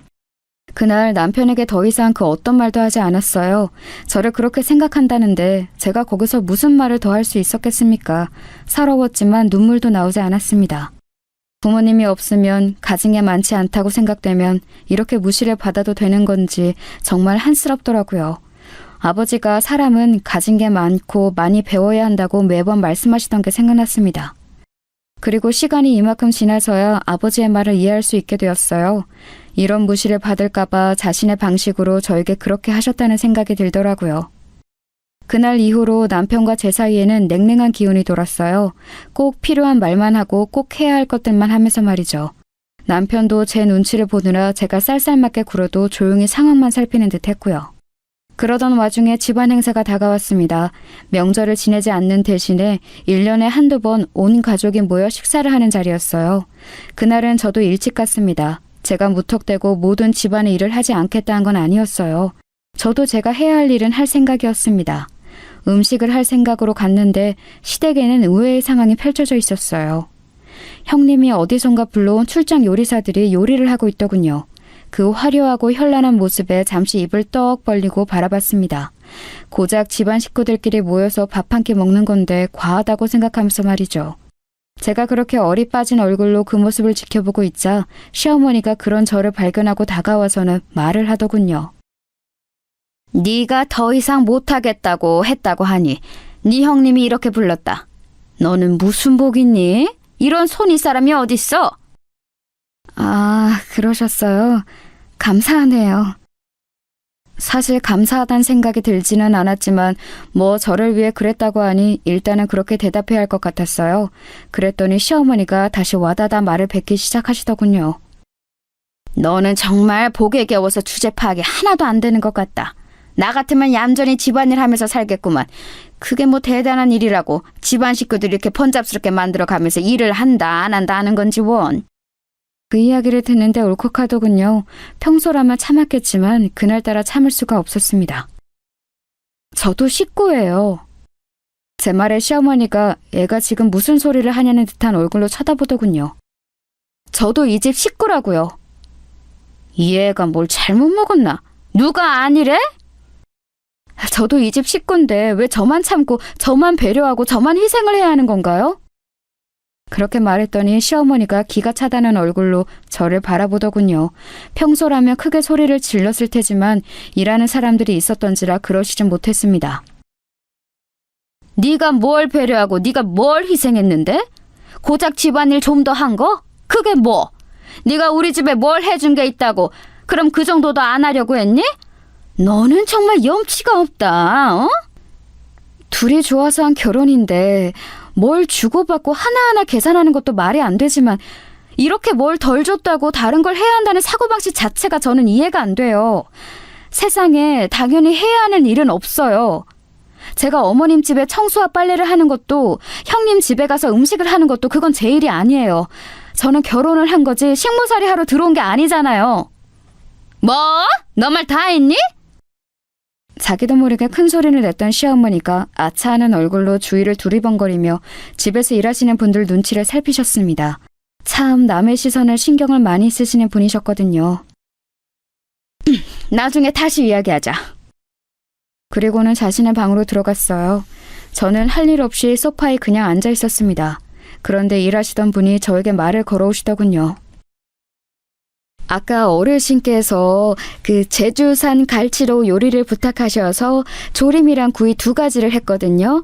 그날 남편에게 더 이상 그 어떤 말도 하지 않았어요. 저를 그렇게 생각한다는데 제가 거기서 무슨 말을 더 할 수 있었겠습니까? 서러웠지만 눈물도 나오지 않았습니다. 부모님이 없으면 가진 게 많지 않다고 생각되면 이렇게 무시를 받아도 되는 건지 정말 한스럽더라고요. 아버지가 사람은 가진 게 많고 많이 배워야 한다고 매번 말씀하시던 게 생각났습니다. 그리고 시간이 이만큼 지나서야 아버지의 말을 이해할 수 있게 되었어요. 이런 무시를 받을까봐 자신의 방식으로 저에게 그렇게 하셨다는 생각이 들더라고요. 그날 이후로 남편과 제 사이에는 냉랭한 기운이 돌았어요. 꼭 필요한 말만 하고 꼭 해야 할 것들만 하면서 말이죠. 남편도 제 눈치를 보느라 제가 쌀쌀맞게 굴어도 조용히 상황만 살피는 듯 했고요. 그러던 와중에 집안 행사가 다가왔습니다. 명절을 지내지 않는 대신에 1년에 한두 번 온 가족이 모여 식사를 하는 자리였어요. 그날은 저도 일찍 갔습니다. 제가 무턱대고 모든 집안의 일을 하지 않겠다는 건 아니었어요. 저도 제가 해야 할 일은 할 생각이었습니다. 음식을 할 생각으로 갔는데 시댁에는 의외의 상황이 펼쳐져 있었어요. 형님이 어디선가 불러온 출장 요리사들이 요리를 하고 있더군요. 그 화려하고 현란한 모습에 잠시 입을 떡 벌리고 바라봤습니다. 고작 집안 식구들끼리 모여서 밥 한 끼 먹는 건데 과하다고 생각하면서 말이죠. 제가 그렇게 어리 빠진 얼굴로 그 모습을 지켜보고 있자 시어머니가 그런 저를 발견하고 다가와서는 말을 하더군요. 네가 더 이상 못하겠다고 했다고 하니 네 형님이 이렇게 불렀다. 너는 무슨 복 있니? 이런 손이 사람이 어딨어? 아, 그러셨어요. 감사하네요. 사실 감사하다는 생각이 들지는 않았지만 뭐 저를 위해 그랬다고 하니 일단은 그렇게 대답해야 할 것 같았어요. 그랬더니 시어머니가 다시 와다다 말을 뱉기 시작하시더군요. 너는 정말 복에 겨워서 주제 파악이 하나도 안 되는 것 같다. 나 같으면 얌전히 집안일 하면서 살겠구만. 그게 뭐 대단한 일이라고 집안 식구들이 이렇게 번잡스럽게 만들어가면서 일을 한다 안 한다 하는 건지 원. 그 이야기를 듣는데 울컥하더군요. 평소라면 참았겠지만 그날따라 참을 수가 없었습니다. 저도 식구예요. 제 말에 시어머니가 애가 지금 무슨 소리를 하냐는 듯한 얼굴로 쳐다보더군요. 저도 이 집 식구라고요. 이 애가 뭘 잘못 먹었나? 누가 아니래? 저도 이 집 식구인데 왜 저만 참고 저만 배려하고 저만 희생을 해야 하는 건가요? 그렇게 말했더니 시어머니가 기가 차다는 얼굴로 저를 바라보더군요. 평소라면 크게 소리를 질렀을 테지만 일하는 사람들이 있었던지라 그러시진 못했습니다. 네가 뭘 배려하고 네가 뭘 희생했는데? 고작 집안일 좀 더 한 거? 그게 뭐? 네가 우리 집에 뭘 해준 게 있다고 그럼 그 정도도 안 하려고 했니? 너는 정말 염치가 없다. 어? 둘이 좋아서 한 결혼인데 뭘 주고받고 하나하나 계산하는 것도 말이 안 되지만 이렇게 뭘 덜 줬다고 다른 걸 해야 한다는 사고방식 자체가 저는 이해가 안 돼요. 세상에 당연히 해야 하는 일은 없어요. 제가 어머님 집에 청소와 빨래를 하는 것도 형님 집에 가서 음식을 하는 것도 그건 제 일이 아니에요. 저는 결혼을 한 거지 식모살이 하러 들어온 게 아니잖아요. 뭐? 너 말 다 했니? 자기도 모르게 큰 소리를 냈던 시어머니가 아차하는 얼굴로 주위를 두리번거리며 집에서 일하시는 분들 눈치를 살피셨습니다. 참 남의 시선을 신경을 많이 쓰시는 분이셨거든요. 나중에 다시 이야기하자. 그리고는 자신의 방으로 들어갔어요. 저는 할 일 없이 소파에 그냥 앉아 있었습니다. 그런데 일하시던 분이 저에게 말을 걸어오시더군요. 아까 어르신께서 그 제주산 갈치로 요리를 부탁하셔서 조림이랑 구이 2가지를 했거든요.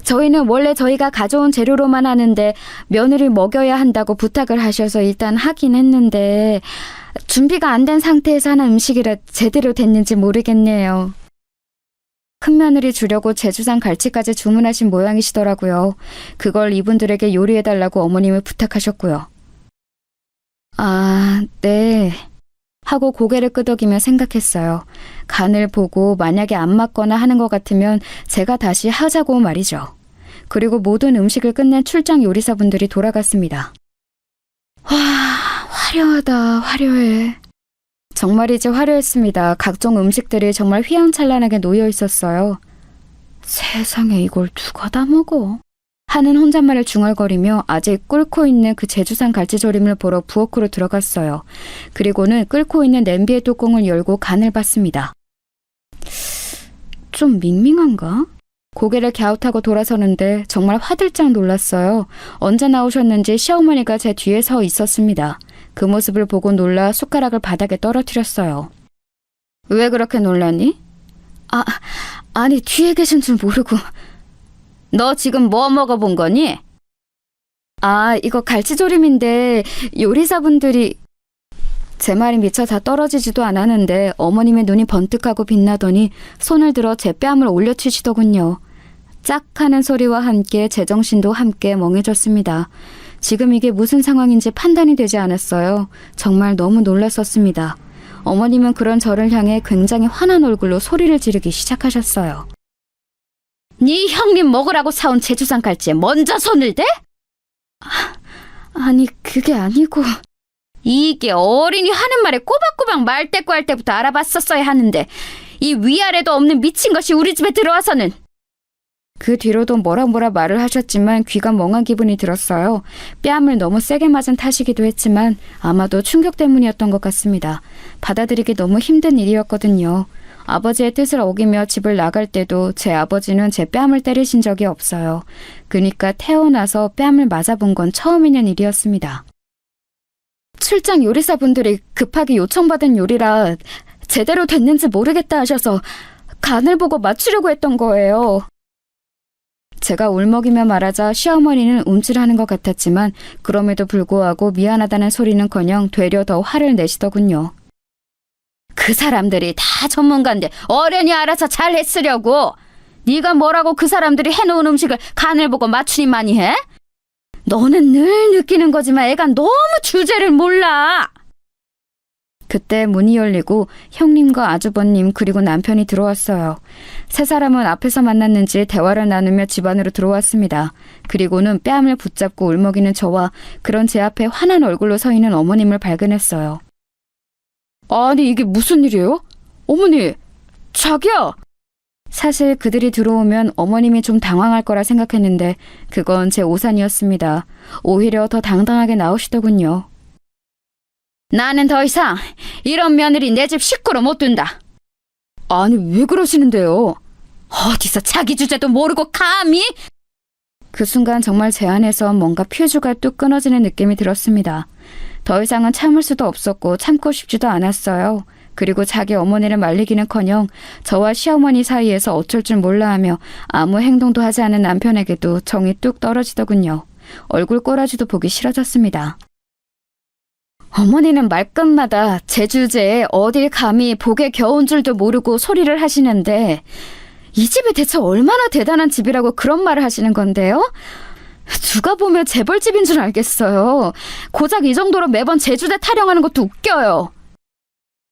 저희는 원래 저희가 가져온 재료로만 하는데 며느리 먹여야 한다고 부탁을 하셔서 일단 하긴 했는데 준비가 안 된 상태에서 하는 음식이라 제대로 됐는지 모르겠네요. 큰며느리 주려고 제주산 갈치까지 주문하신 모양이시더라고요. 그걸 이분들에게 요리해달라고 어머님을 부탁하셨고요. 아, 네. 하고 고개를 끄덕이며 생각했어요. 간을 보고 만약에 안 맞거나 하는 것 같으면 제가 다시 하자고 말이죠. 그리고 모든 음식을 끝낸 출장 요리사분들이 돌아갔습니다. 와, 화려하다, 화려해. 정말이지 화려했습니다. 각종 음식들이 정말 휘황찬란하게 놓여 있었어요. 세상에 이걸 누가 다 먹어? 하는 혼잣말을 중얼거리며 아직 끓고 있는 그 제주산 갈치조림을 보러 부엌으로 들어갔어요. 그리고는 끓고 있는 냄비의 뚜껑을 열고 간을 봤습니다. 좀 밍밍한가? 고개를 갸웃하고 돌아서는데 정말 화들짝 놀랐어요. 언제 나오셨는지 시어머니가 제 뒤에 서 있었습니다. 그 모습을 보고 놀라 숟가락을 바닥에 떨어뜨렸어요. 왜 그렇게 놀라니? 아니 뒤에 계신 줄 모르고. 너 지금 뭐 먹어본 거니? 아, 이거 갈치조림인데 요리사분들이... 제 말이 미처 다 떨어지지도 않았는데 어머님의 눈이 번뜩하고 빛나더니 손을 들어 제 뺨을 올려치시더군요. 짝 하는 소리와 함께 제정신도 함께 멍해졌습니다. 지금 이게 무슨 상황인지 판단이 되지 않았어요. 정말 너무 놀랐었습니다. 어머님은 그런 저를 향해 굉장히 화난 얼굴로 소리를 지르기 시작하셨어요. 네 형님 먹으라고 사온 제주산 갈치에 먼저 손을 대? 아니 그게 아니고... 이게 어린이 하는 말에 꼬박꼬박 말대꾸 할 때부터 알아봤었어야 하는데 이 위아래도 없는 미친 것이 우리 집에 들어와서는... 그 뒤로도 뭐라 말을 하셨지만 귀가 멍한 기분이 들었어요. 뺨을 너무 세게 맞은 탓이기도 했지만 아마도 충격 때문이었던 것 같습니다. 받아들이기 너무 힘든 일이었거든요. 아버지의 뜻을 어기며 집을 나갈 때도 제 아버지는 제 뺨을 때리신 적이 없어요. 그러니까 태어나서 뺨을 맞아본 건 처음 있는 일이었습니다. 출장 요리사분들이 급하게 요청받은 요리라 제대로 됐는지 모르겠다 하셔서 간을 보고 맞추려고 했던 거예요. 제가 울먹이며 말하자 시어머니는 움찔하는 것 같았지만 그럼에도 불구하고 미안하다는 소리는커녕 되려 더 화를 내시더군요. 그 사람들이 다 전문가인데 어련히 알아서 잘 했으려고. 네가 뭐라고 그 사람들이 해놓은 음식을 간을 보고 맞추니 많이 해? 너는 늘 느끼는 거지만 애가 너무 주제를 몰라. 그때 문이 열리고 형님과 아주버님 그리고 남편이 들어왔어요. 세 사람은 앞에서 만났는지 대화를 나누며 집 안으로 들어왔습니다. 그리고는 뺨을 붙잡고 울먹이는 저와 그런 제 앞에 환한 얼굴로 서 있는 어머님을 발견했어요. 아니 이게 무슨 일이에요? 어머니, 자기야! 사실 그들이 들어오면 어머님이 좀 당황할 거라 생각했는데 그건 제 오산이었습니다. 오히려 더 당당하게 나오시더군요. 나는 더 이상 이런 며느리 내 집 식구로 못 둔다. 아니 왜 그러시는데요? 어디서 자기 주제도 모르고 감히? 그 순간 정말 제 안에서 뭔가 퓨즈가 뚝 끊어지는 느낌이 들었습니다. 더 이상은 참을 수도 없었고 참고 싶지도 않았어요. 그리고 자기 어머니를 말리기는커녕 저와 시어머니 사이에서 어쩔 줄 몰라하며 아무 행동도 하지 않은 남편에게도 정이 뚝 떨어지더군요. 얼굴 꼬라지도 보기 싫어졌습니다. 어머니는 말끝마다 제 주제에 어딜 감히 복에 겨운 줄도 모르고 소리를 하시는데 이 집이 대체 얼마나 대단한 집이라고 그런 말을 하시는 건데요? 누가 보면 재벌집인 줄 알겠어요. 고작 이 정도로 매번 제 주제 타령하는 것도 웃겨요.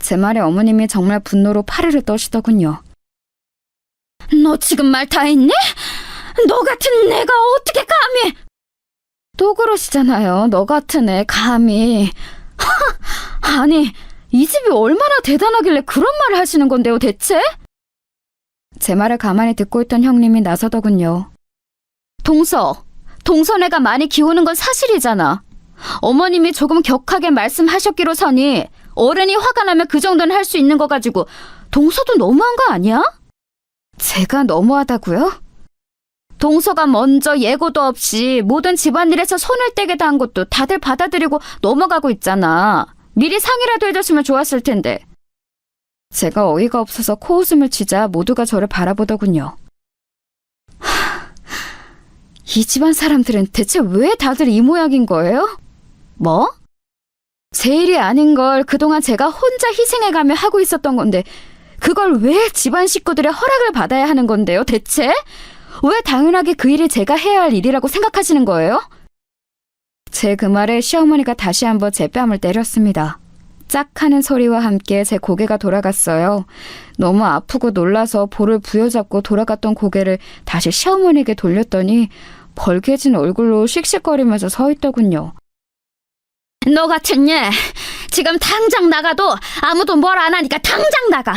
제 말에 어머님이 정말 분노로 파르르 떠시더군요. 너 지금 말 다 했니? 너 같은 내가 어떻게 감히? 또 그러시잖아요. 너 같은 애 감히. 아니 이 집이 얼마나 대단하길래 그런 말을 하시는 건데요 대체? 제 말을 가만히 듣고 있던 형님이 나서더군요. 동서네가 많이 기우는 건 사실이잖아. 어머님이 조금 격하게 말씀하셨기로서니 어른이 화가 나면 그 정도는 할 수 있는 거 가지고 동서도 너무한 거 아니야? 제가 너무하다고요? 동서가 먼저 예고도 없이 모든 집안일에서 손을 떼게 다 한 것도 다들 받아들이고 넘어가고 있잖아. 미리 상의라도 해줬으면 좋았을 텐데. 제가 어이가 없어서 코웃음을 치자 모두가 저를 바라보더군요. 이 집안 사람들은 대체 왜 다들 이 모양인 거예요? 뭐? 제 일이 아닌 걸 그동안 제가 혼자 희생해가며 하고 있었던 건데 그걸 왜 집안 식구들의 허락을 받아야 하는 건데요 대체? 왜 당연하게 그 일이 제가 해야 할 일이라고 생각하시는 거예요? 제 그 말에 시어머니가 다시 한번 제 뺨을 때렸습니다. 짝 하는 소리와 함께 제 고개가 돌아갔어요. 너무 아프고 놀라서 볼을 부여잡고 돌아갔던 고개를 다시 시어머니에게 돌렸더니 벌개진 얼굴로 씩씩거리면서 서 있더군요. 너 같은 애 지금 당장 나가도 아무도 뭘 안 하니까 당장 나가.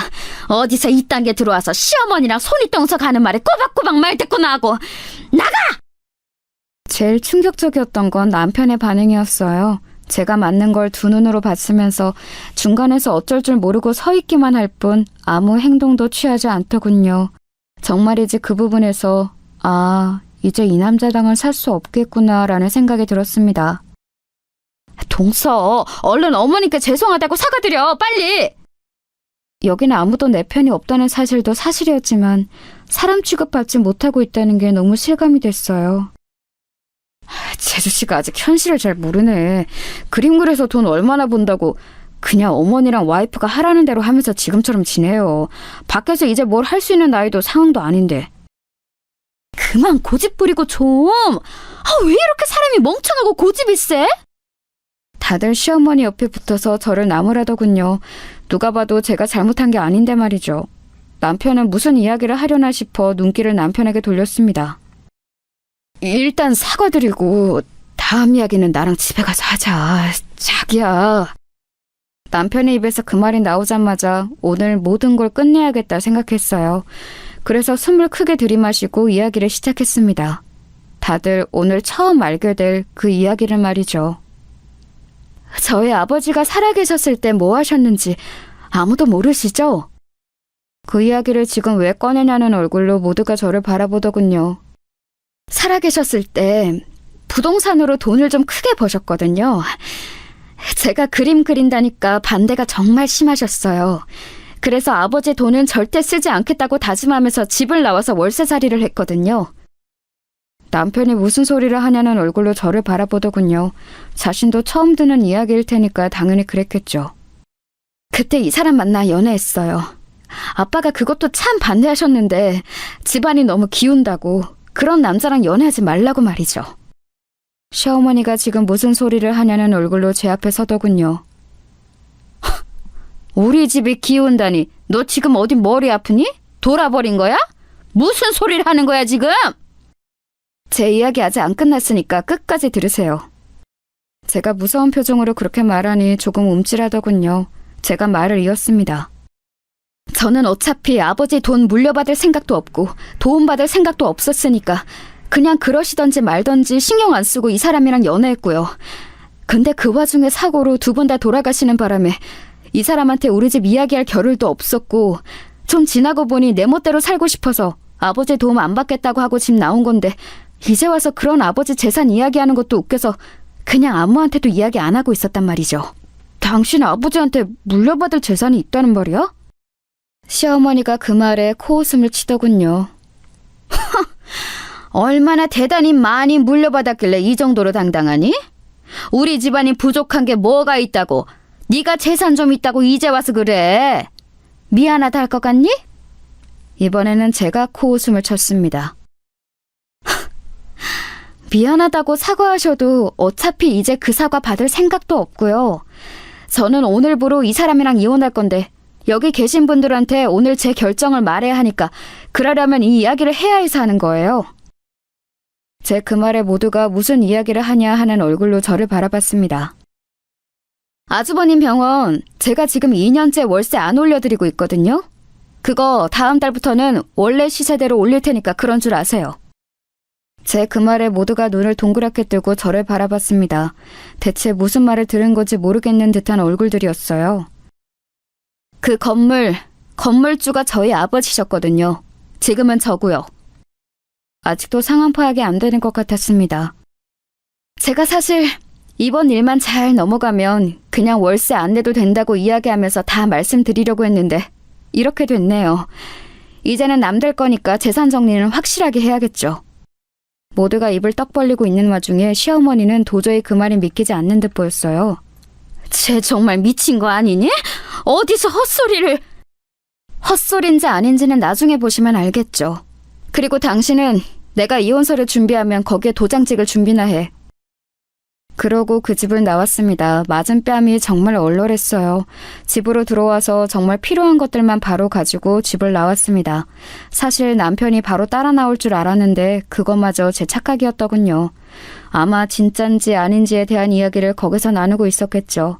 어디서 이딴 게 들어와서 시어머니랑 손이 똥서 가는 말에 꼬박꼬박 말 듣고 나고 나가! 제일 충격적이었던 건 남편의 반응이었어요. 제가 맞는 걸 두 눈으로 봤으면서 중간에서 어쩔 줄 모르고 서 있기만 할 뿐 아무 행동도 취하지 않더군요. 정말이지 그 부분에서 이제 이 남자당은 살 수 없겠구나라는 생각이 들었습니다. 동서, 얼른 어머니께 죄송하다고 사과드려, 빨리! 여기는 아무도 내 편이 없다는 사실도 사실이었지만 사람 취급받지 못하고 있다는 게 너무 실감이 됐어요. 재주씨가 아직 현실을 잘 모르네. 그림 그려서 돈 얼마나 번다고 그냥 어머니랑 와이프가 하라는 대로 하면서 지금처럼 지내요. 밖에서 이제 뭘 할 수 있는 나이도 상황도 아닌데. 그만 고집 부리고 좀. 왜 이렇게 사람이 멍청하고 고집이 세? 다들 시어머니 옆에 붙어서 저를 나무라더군요. 누가 봐도 제가 잘못한 게 아닌데 말이죠. 남편은 무슨 이야기를 하려나 싶어 눈길을 남편에게 돌렸습니다. 일단 사과드리고 다음 이야기는 나랑 집에 가서 하자. 자기야. 남편의 입에서 그 말이 나오자마자 오늘 모든 걸 끝내야겠다 생각했어요. 그래서 숨을 크게 들이마시고 이야기를 시작했습니다. 다들 오늘 처음 알게 될 그 이야기를 말이죠. 저희 아버지가 살아계셨을 때 뭐 하셨는지 아무도 모르시죠? 그 이야기를 지금 왜 꺼내냐는 얼굴로 모두가 저를 바라보더군요. 살아계셨을 때 부동산으로 돈을 좀 크게 버셨거든요. 제가 그림 그린다니까 반대가 정말 심하셨어요. 그래서 아버지 돈은 절대 쓰지 않겠다고 다짐하면서 집을 나와서 월세살이를 했거든요. 남편이 무슨 소리를 하냐는 얼굴로 저를 바라보더군요. 자신도 처음 듣는 이야기일 테니까 당연히 그랬겠죠. 그때 이 사람 만나 연애했어요. 아빠가 그것도 참 반대하셨는데 집안이 너무 기운다고 그런 남자랑 연애하지 말라고 말이죠. 시어머니가 지금 무슨 소리를 하냐는 얼굴로 제 앞에 서더군요. 우리 집이 기운다니 너 지금 어디 머리 아프니? 돌아버린 거야? 무슨 소리를 하는 거야 지금? 제 이야기 아직 안 끝났으니까 끝까지 들으세요. 제가 무서운 표정으로 그렇게 말하니 조금 움찔하더군요. 제가 말을 이었습니다. 저는 어차피 아버지 돈 물려받을 생각도 없고 도움받을 생각도 없었으니까 그냥 그러시던지 말던지 신경 안 쓰고 이 사람이랑 연애했고요. 근데 그 와중에 사고로 두 분 다 돌아가시는 바람에 이 사람한테 우리 집 이야기할 겨를도 없었고 좀 지나고 보니 내 멋대로 살고 싶어서 아버지 도움 안 받겠다고 하고 집 나온 건데 이제 와서 그런 아버지 재산 이야기하는 것도 웃겨서 그냥 아무한테도 이야기 안 하고 있었단 말이죠. 당신 아버지한테 물려받을 재산이 있다는 말이야? 시어머니가 그 말에 코웃음을 치더군요. 얼마나 대단히 많이 물려받았길래 이 정도로 당당하니? 우리 집안이 부족한 게 뭐가 있다고? 네가 재산 좀 있다고 이제 와서 그래. 미안하다 할 것 같니? 이번에는 제가 코웃음을 쳤습니다. 미안하다고 사과하셔도 어차피 이제 그 사과 받을 생각도 없고요. 저는 오늘부로 이 사람이랑 이혼할 건데 여기 계신 분들한테 오늘 제 결정을 말해야 하니까 그러려면 이 이야기를 해야 해서 하는 거예요. 제 그 말에 모두가 무슨 이야기를 하냐 하는 얼굴로 저를 바라봤습니다. 아주버님 병원 제가 지금 2년째 월세 안 올려드리고 있거든요. 그거 다음 달부터는 원래 시세대로 올릴 테니까 그런 줄 아세요. 제 그 말에 모두가 눈을 동그랗게 뜨고 저를 바라봤습니다. 대체 무슨 말을 들은 건지 모르겠는 듯한 얼굴들이었어요. 그 건물주가 저희 아버지셨거든요. 지금은 저고요. 아직도 상황 파악이 안 되는 것 같았습니다. 제가 사실 이번 일만 잘 넘어가면 그냥 월세 안 내도 된다고 이야기하면서 다 말씀드리려고 했는데 이렇게 됐네요. 이제는 남들 거니까 재산 정리는 확실하게 해야겠죠. 모두가 입을 떡 벌리고 있는 와중에 시어머니는 도저히 그 말이 믿기지 않는 듯 보였어요. 쟤 정말 미친 거 아니니? 어디서 헛소리를... 헛소리인지 아닌지는 나중에 보시면 알겠죠. 그리고 당신은 내가 이혼서를 준비하면 거기에 도장 찍을 준비나 해. 그러고 그 집을 나왔습니다. 맞은 뺨이 정말 얼얼했어요. 집으로 들어와서 정말 필요한 것들만 바로 가지고 집을 나왔습니다. 사실 남편이 바로 따라 나올 줄 알았는데 그것마저 제 착각이었더군요. 아마 진짠지 아닌지에 대한 이야기를 거기서 나누고 있었겠죠.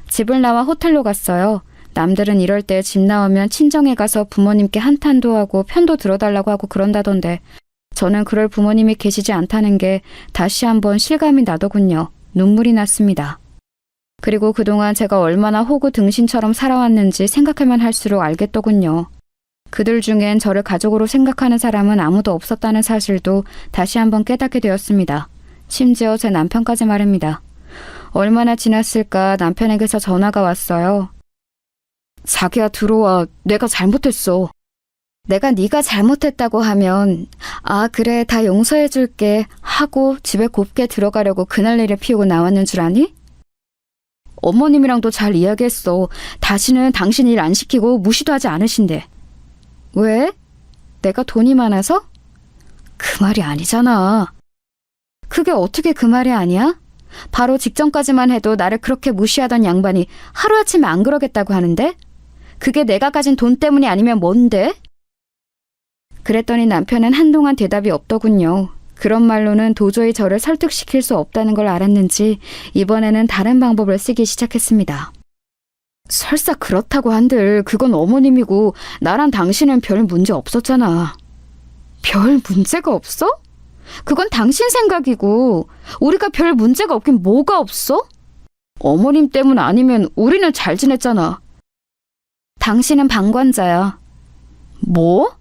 집을 나와 호텔로 갔어요. 남들은 이럴 때 집 나오면 친정에 가서 부모님께 한탄도 하고 편도 들어달라고 하고 그런다던데 저는 그럴 부모님이 계시지 않다는 게 다시 한번 실감이 나더군요. 눈물이 났습니다. 그리고 그동안 제가 얼마나 호구 등신처럼 살아왔는지 생각하면 할수록 알겠더군요. 그들 중엔 저를 가족으로 생각하는 사람은 아무도 없었다는 사실도 다시 한번 깨닫게 되었습니다. 심지어 제 남편까지 말입니다. 얼마나 지났을까 남편에게서 전화가 왔어요. 자기야 들어와. 내가 잘못했어. 내가 네가 잘못했다고 하면 아 그래 다 용서해줄게 하고 집에 곱게 들어가려고 그날내려 피우고 나왔는 줄 아니? 어머님이랑도 잘 이야기했어. 다시는 당신 일 안 시키고 무시도 하지 않으신대. 왜? 내가 돈이 많아서? 그 말이 아니잖아. 그게 어떻게 그 말이 아니야? 바로 직전까지만 해도 나를 그렇게 무시하던 양반이 하루아침에 안 그러겠다고 하는데? 그게 내가 가진 돈 때문이 아니면 뭔데? 그랬더니 남편은 한동안 대답이 없더군요. 그런 말로는 도저히 저를 설득시킬 수 없다는 걸 알았는지 이번에는 다른 방법을 쓰기 시작했습니다. 설사 그렇다고 한들 그건 어머님이고 나랑 당신은 별 문제 없었잖아. 별 문제가 없어? 그건 당신 생각이고 우리가 별 문제가 없긴 뭐가 없어? 어머님 때문 아니면 우리는 잘 지냈잖아. 당신은 방관자야. 뭐?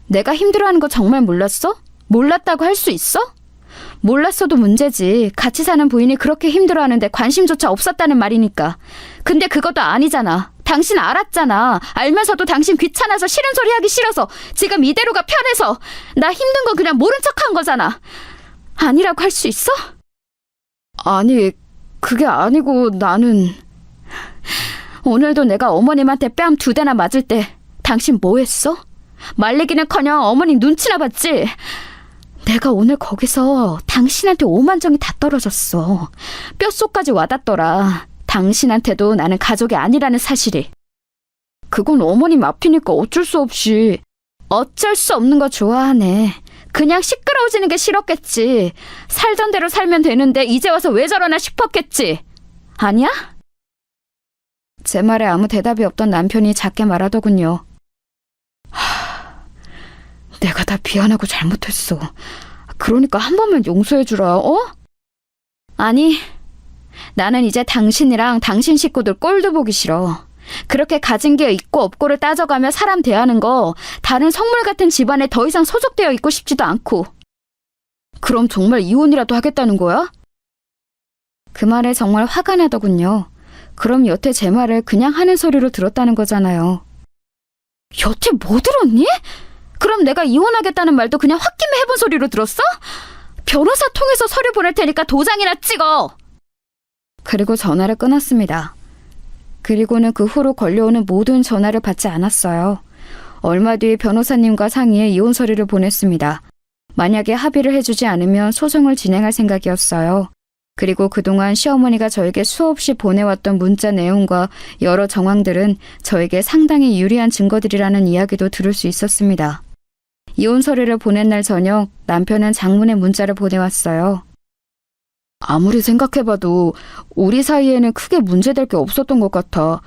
내가 힘들어하는 거 정말 몰랐어? 몰랐다고 할 수 있어? 몰랐어도 문제지. 같이 사는 부인이 그렇게 힘들어하는데 관심조차 없었다는 말이니까. 근데 그것도 아니잖아. 당신 알았잖아. 알면서도 당신 귀찮아서 싫은 소리 하기 싫어서 지금 이대로가 편해서 나 힘든 건 그냥 모른 척한 거잖아. 아니라고 할 수 있어? 아니, 그게 아니고 나는... 오늘도 내가 어머님한테 뺨 2대나 맞을 때 당신 뭐 했어? 말리기는커녕 어머님 눈치나 봤지? 내가 오늘 거기서 당신한테 오만정이 다 떨어졌어. 뼛속까지 와닿더라. 당신한테도 나는 가족이 아니라는 사실이. 그건 어머님 앞이니까 어쩔 수 없이. 어쩔 수 없는 거 좋아하네. 그냥 시끄러워지는 게 싫었겠지. 살던 대로 살면 되는데 이제 와서 왜 저러나 싶었겠지. 아니야? 제 말에 아무 대답이 없던 남편이 작게 말하더군요. 내가 다 미안하고 잘못했어. 그러니까 한 번만 용서해주라, 어? 아니, 나는 이제 당신이랑 당신 식구들 꼴도 보기 싫어. 그렇게 가진 게 있고 없고를 따져가며 사람 대하는 거 다른 성물 같은 집안에 더 이상 소속되어 있고 싶지도 않고. 그럼 정말 이혼이라도 하겠다는 거야? 그 말에 정말 화가 나더군요. 그럼 여태 제 말을 그냥 하는 소리로 들었다는 거잖아요. 여태 뭐 들었니? 그럼 내가 이혼하겠다는 말도 그냥 홧김에 해본 소리로 들었어? 변호사 통해서 서류 보낼 테니까 도장이나 찍어! 그리고 전화를 끊었습니다. 그리고는 그 후로 걸려오는 모든 전화를 받지 않았어요. 얼마 뒤 변호사님과 상의해 이혼 서류를 보냈습니다. 만약에 합의를 해주지 않으면 소송을 진행할 생각이었어요. 그리고 그동안 시어머니가 저에게 수없이 보내왔던 문자 내용과 여러 정황들은 저에게 상당히 유리한 증거들이라는 이야기도 들을 수 있었습니다. 이혼 서류를 보낸 날 저녁 남편은 장문의 문자를 보내왔어요. 아무리 생각해봐도 우리 사이에는 크게 문제될 게 없었던 것 같아.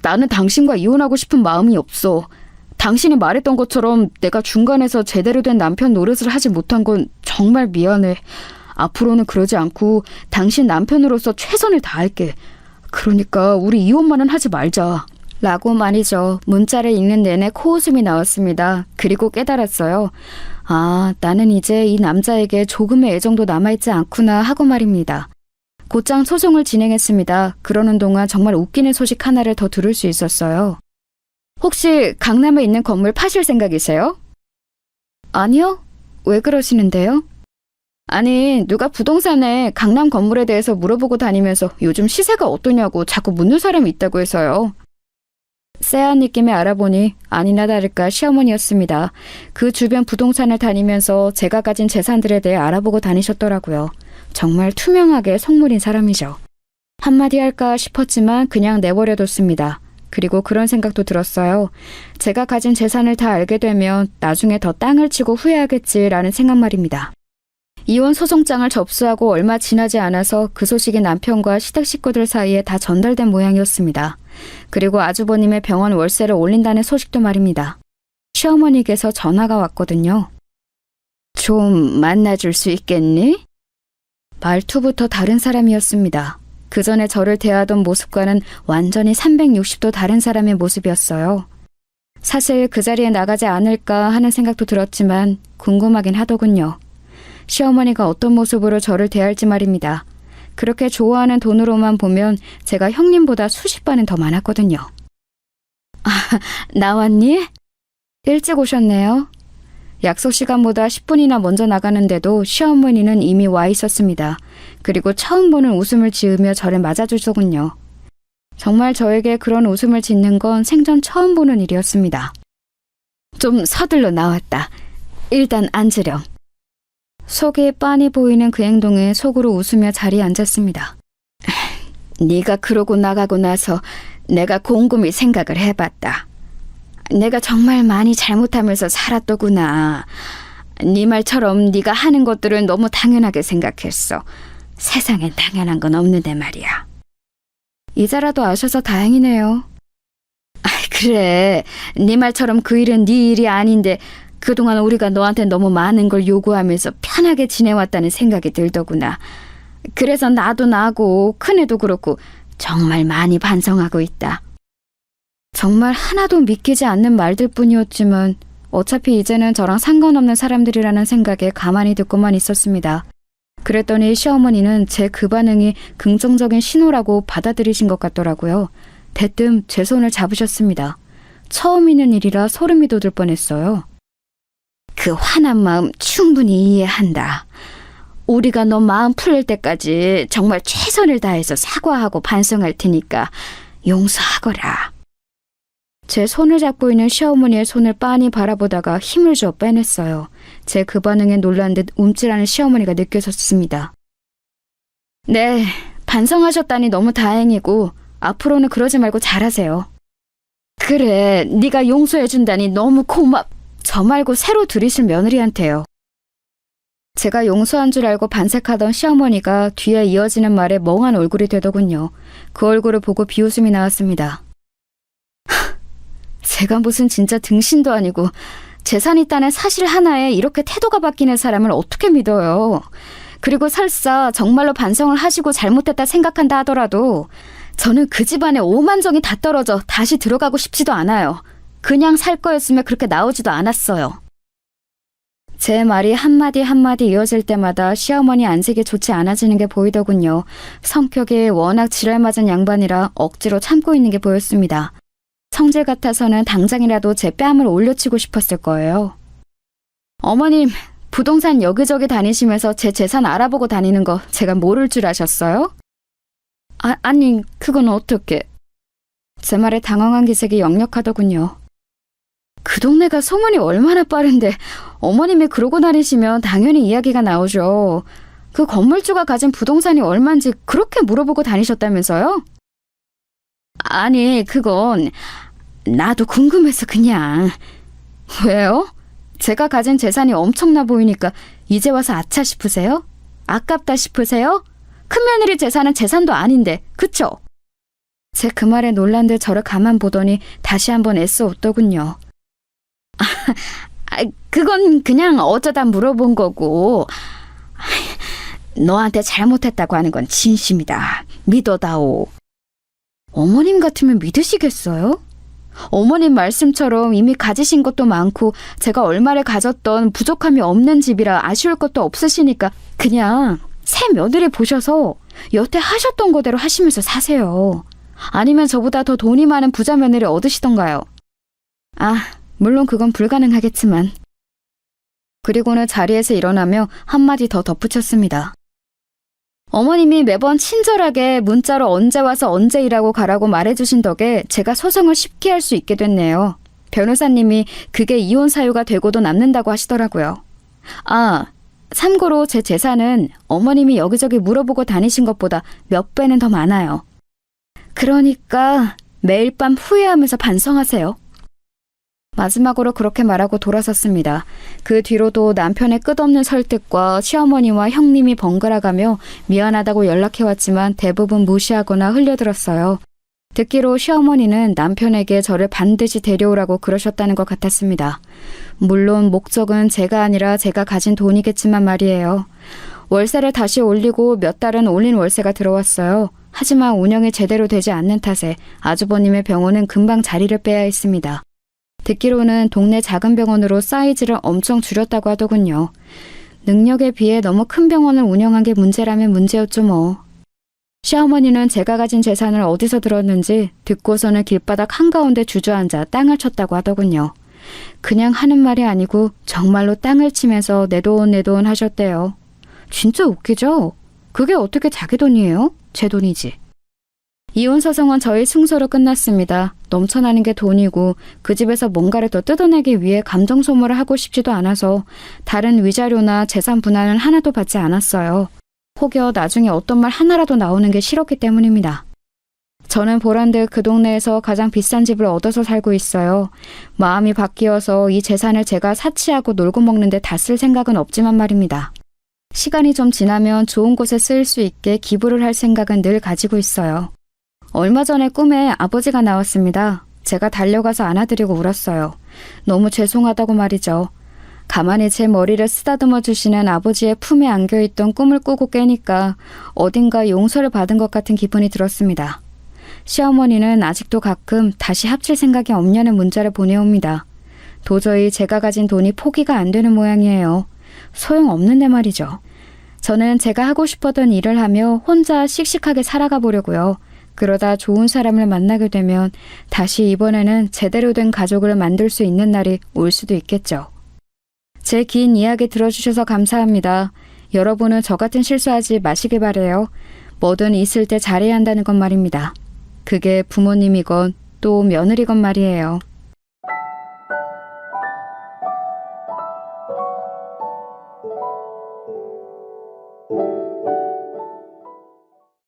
나는 당신과 이혼하고 싶은 마음이 없어. 당신이 말했던 것처럼 내가 중간에서 제대로 된 남편 노릇을 하지 못한 건 정말 미안해. 앞으로는 그러지 않고 당신 남편으로서 최선을 다할게. 그러니까 우리 이혼만은 하지 말자. 라고 말이죠. 문자를 읽는 내내 코웃음이 나왔습니다. 그리고 깨달았어요. 아, 나는 이제 이 남자에게 조금의 애정도 남아있지 않구나 하고 말입니다. 곧장 소송을 진행했습니다. 그러는 동안 정말 웃기는 소식 하나를 더 들을 수 있었어요. 혹시 강남에 있는 건물 파실 생각이세요? 아니요. 왜 그러시는데요? 아니, 누가 부동산에 강남 건물에 대해서 물어보고 다니면서 요즘 시세가 어떠냐고 자꾸 묻는 사람이 있다고 해서요. 쎄한 느낌에 알아보니 아니나 다를까 시어머니였습니다. 그 주변 부동산을 다니면서 제가 가진 재산들에 대해 알아보고 다니셨더라고요. 정말 투명하게 속물인 사람이죠. 한마디 할까 싶었지만 그냥 내버려뒀습니다. 그리고 그런 생각도 들었어요. 제가 가진 재산을 다 알게 되면 나중에 더 땅을 치고 후회하겠지라는 생각 말입니다. 이혼 소송장을 접수하고 얼마 지나지 않아서 그 소식이 남편과 시댁 식구들 사이에 다 전달된 모양이었습니다. 그리고 아주버님의 병원 월세를 올린다는 소식도 말입니다. 시어머니께서 전화가 왔거든요. 좀 만나줄 수 있겠니? 말투부터 다른 사람이었습니다. 그 전에 저를 대하던 모습과는 완전히 360도 다른 사람의 모습이었어요. 사실 그 자리에 나가지 않을까 하는 생각도 들었지만 궁금하긴 하더군요. 시어머니가 어떤 모습으로 저를 대할지 말입니다. 그렇게 좋아하는 돈으로만 보면 제가 형님보다 수십 번은 더 많았거든요. 아, 나왔니? 일찍 오셨네요. 약속 시간보다 10분이나 먼저 나가는데도 시어머니는 이미 와 있었습니다. 그리고 처음 보는 웃음을 지으며 저를 맞아주더군요. 정말 저에게 그런 웃음을 짓는 건 생전 처음 보는 일이었습니다. 좀 서둘러 나왔다. 일단 앉으렴. 속이 빤히 보이는 그 행동에 속으로 웃으며 자리에 앉았습니다. 네가 그러고 나가고 나서 내가 곰곰이 생각을 해봤다. 내가 정말 많이 잘못하면서 살았더구나. 네 말처럼 네가 하는 것들을 너무 당연하게 생각했어. 세상엔 당연한 건 없는데 말이야. 이제라도 아셔서 다행이네요. 그래. 네 말처럼 그 일은 네 일이 아닌데 그동안 우리가 너한테 너무 많은 걸 요구하면서 편하게 지내왔다는 생각이 들더구나. 그래서 나도 나고 큰애도 그렇고 정말 많이 반성하고 있다. 정말 하나도 믿기지 않는 말들 뿐이었지만 어차피 이제는 저랑 상관없는 사람들이라는 생각에 가만히 듣고만 있었습니다. 그랬더니 시어머니는 제 그 반응이 긍정적인 신호라고 받아들이신 것 같더라고요. 대뜸 제 손을 잡으셨습니다. 처음 있는 일이라 소름이 돋을 뻔했어요. 그 화난 마음 충분히 이해한다. 우리가 너 마음 풀릴 때까지 정말 최선을 다해서 사과하고 반성할 테니까 용서하거라. 제 손을 잡고 있는 시어머니의 손을 빤히 바라보다가 힘을 줘 빼냈어요. 제 그 반응에 놀란 듯 움찔하는 시어머니가 느껴졌습니다. 네, 반성하셨다니 너무 다행이고 앞으로는 그러지 말고 잘하세요. 그래, 네가 용서해준다니 너무 저 말고 새로 들이실 며느리한테요. 제가 용서한 줄 알고 반색하던 시어머니가 뒤에 이어지는 말에 멍한 얼굴이 되더군요. 그 얼굴을 보고 비웃음이 나왔습니다. 제가 무슨 진짜 등신도 아니고 재산 있다는 사실 하나에 이렇게 태도가 바뀌는 사람을 어떻게 믿어요. 그리고 설사 정말로 반성을 하시고 잘못했다 생각한다 하더라도 저는 그 집안에 오만정이 다 떨어져 다시 들어가고 싶지도 않아요. 그냥 살 거였으면 그렇게 나오지도 않았어요. 제 말이 한마디 한마디 이어질 때마다 시어머니 안색이 좋지 않아지는 게 보이더군요. 성격이 워낙 지랄맞은 양반이라 억지로 참고 있는 게 보였습니다. 성질 같아서는 당장이라도 제 뺨을 올려치고 싶었을 거예요. 어머님, 부동산 여기저기 다니시면서 제 재산 알아보고 다니는 거 제가 모를 줄 아셨어요? 아니, 그건 어떻게? 제 말에 당황한 기색이 역력하더군요. 그 동네가 소문이 얼마나 빠른데 어머님이 그러고 다니시면 당연히 이야기가 나오죠. 그 건물주가 가진 부동산이 얼만지 그렇게 물어보고 다니셨다면서요? 아니, 그건 나도 궁금해서 그냥. 왜요? 제가 가진 재산이 엄청나 보이니까 이제 와서 아차 싶으세요? 아깝다 싶으세요? 큰며느리 재산은 재산도 아닌데, 그쵸? 제 그 말에 놀란 듯 저를 가만 보더니 다시 한번 애써 웃더군요. 그건 그냥 어쩌다 물어본 거고, 너한테 잘못했다고 하는 건 진심이다. 믿어다오. 어머님 같으면 믿으시겠어요? 어머님 말씀처럼 이미 가지신 것도 많고 제가 얼마를 가졌던 부족함이 없는 집이라 아쉬울 것도 없으시니까 그냥 새 며느리 보셔서 여태 하셨던 거대로 하시면서 사세요. 아니면 저보다 더 돈이 많은 부자 며느리 얻으시던가요. 물론 그건 불가능하겠지만. 그리고는 자리에서 일어나며 한마디 더 덧붙였습니다. 어머님이 매번 친절하게 문자로 언제 와서 언제 일하고 가라고 말해주신 덕에 제가 소송을 쉽게 할 수 있게 됐네요. 변호사님이 그게 이혼 사유가 되고도 남는다고 하시더라고요. 참고로 제 재산은 어머님이 여기저기 물어보고 다니신 것보다 몇 배는 더 많아요. 그러니까 매일 밤 후회하면서 반성하세요. 마지막으로 그렇게 말하고 돌아섰습니다. 그 뒤로도 남편의 끝없는 설득과 시어머니와 형님이 번갈아가며 미안하다고 연락해왔지만 대부분 무시하거나 흘려들었어요. 듣기로 시어머니는 남편에게 저를 반드시 데려오라고 그러셨다는 것 같았습니다. 물론 목적은 제가 아니라 제가 가진 돈이겠지만 말이에요. 월세를 다시 올리고 몇 달은 올린 월세가 들어왔어요. 하지만 운영이 제대로 되지 않는 탓에 아주버님의 병원은 금방 자리를 빼야 했습니다. 듣기로는 동네 작은 병원으로 사이즈를 엄청 줄였다고 하더군요. 능력에 비해 너무 큰 병원을 운영한 게 문제라면 문제였죠 뭐. 시어머니는 제가 가진 재산을 어디서 들었는지 듣고서는 길바닥 한가운데 주저앉아 땅을 쳤다고 하더군요. 그냥 하는 말이 아니고 정말로 땅을 치면서 내 돈 하셨대요. 진짜 웃기죠? 그게 어떻게 자기 돈이에요? 제 돈이지. 이혼 소송은 저희 승소로 끝났습니다. 넘쳐나는 게 돈이고 그 집에서 뭔가를 더 뜯어내기 위해 감정 소모를 하고 싶지도 않아서 다른 위자료나 재산 분할은 하나도 받지 않았어요. 혹여 나중에 어떤 말 하나라도 나오는 게 싫었기 때문입니다. 저는 보란듯 그 동네에서 가장 비싼 집을 얻어서 살고 있어요. 마음이 바뀌어서 이 재산을 제가 사치하고 놀고 먹는데 다 쓸 생각은 없지만 말입니다. 시간이 좀 지나면 좋은 곳에 쓰일 수 있게 기부를 할 생각은 늘 가지고 있어요. 얼마 전에 꿈에 아버지가 나왔습니다. 제가 달려가서 안아드리고 울었어요. 너무 죄송하다고 말이죠. 가만히 제 머리를 쓰다듬어 주시는 아버지의 품에 안겨있던 꿈을 꾸고 깨니까 어딘가 용서를 받은 것 같은 기분이 들었습니다. 시어머니는 아직도 가끔 다시 합칠 생각이 없냐는 문자를 보내옵니다. 도저히 제가 가진 돈이 포기가 안 되는 모양이에요. 소용없는데 말이죠. 저는 제가 하고 싶었던 일을 하며 혼자 씩씩하게 살아가 보려고요. 그러다 좋은 사람을 만나게 되면 다시 이번에는 제대로 된 가족을 만들 수 있는 날이 올 수도 있겠죠. 제 긴 이야기 들어주셔서 감사합니다. 여러분은 저 같은 실수하지 마시길 바래요. 뭐든 있을 때 잘해야 한다는 건 말입니다. 그게 부모님이건 또 며느리건 말이에요.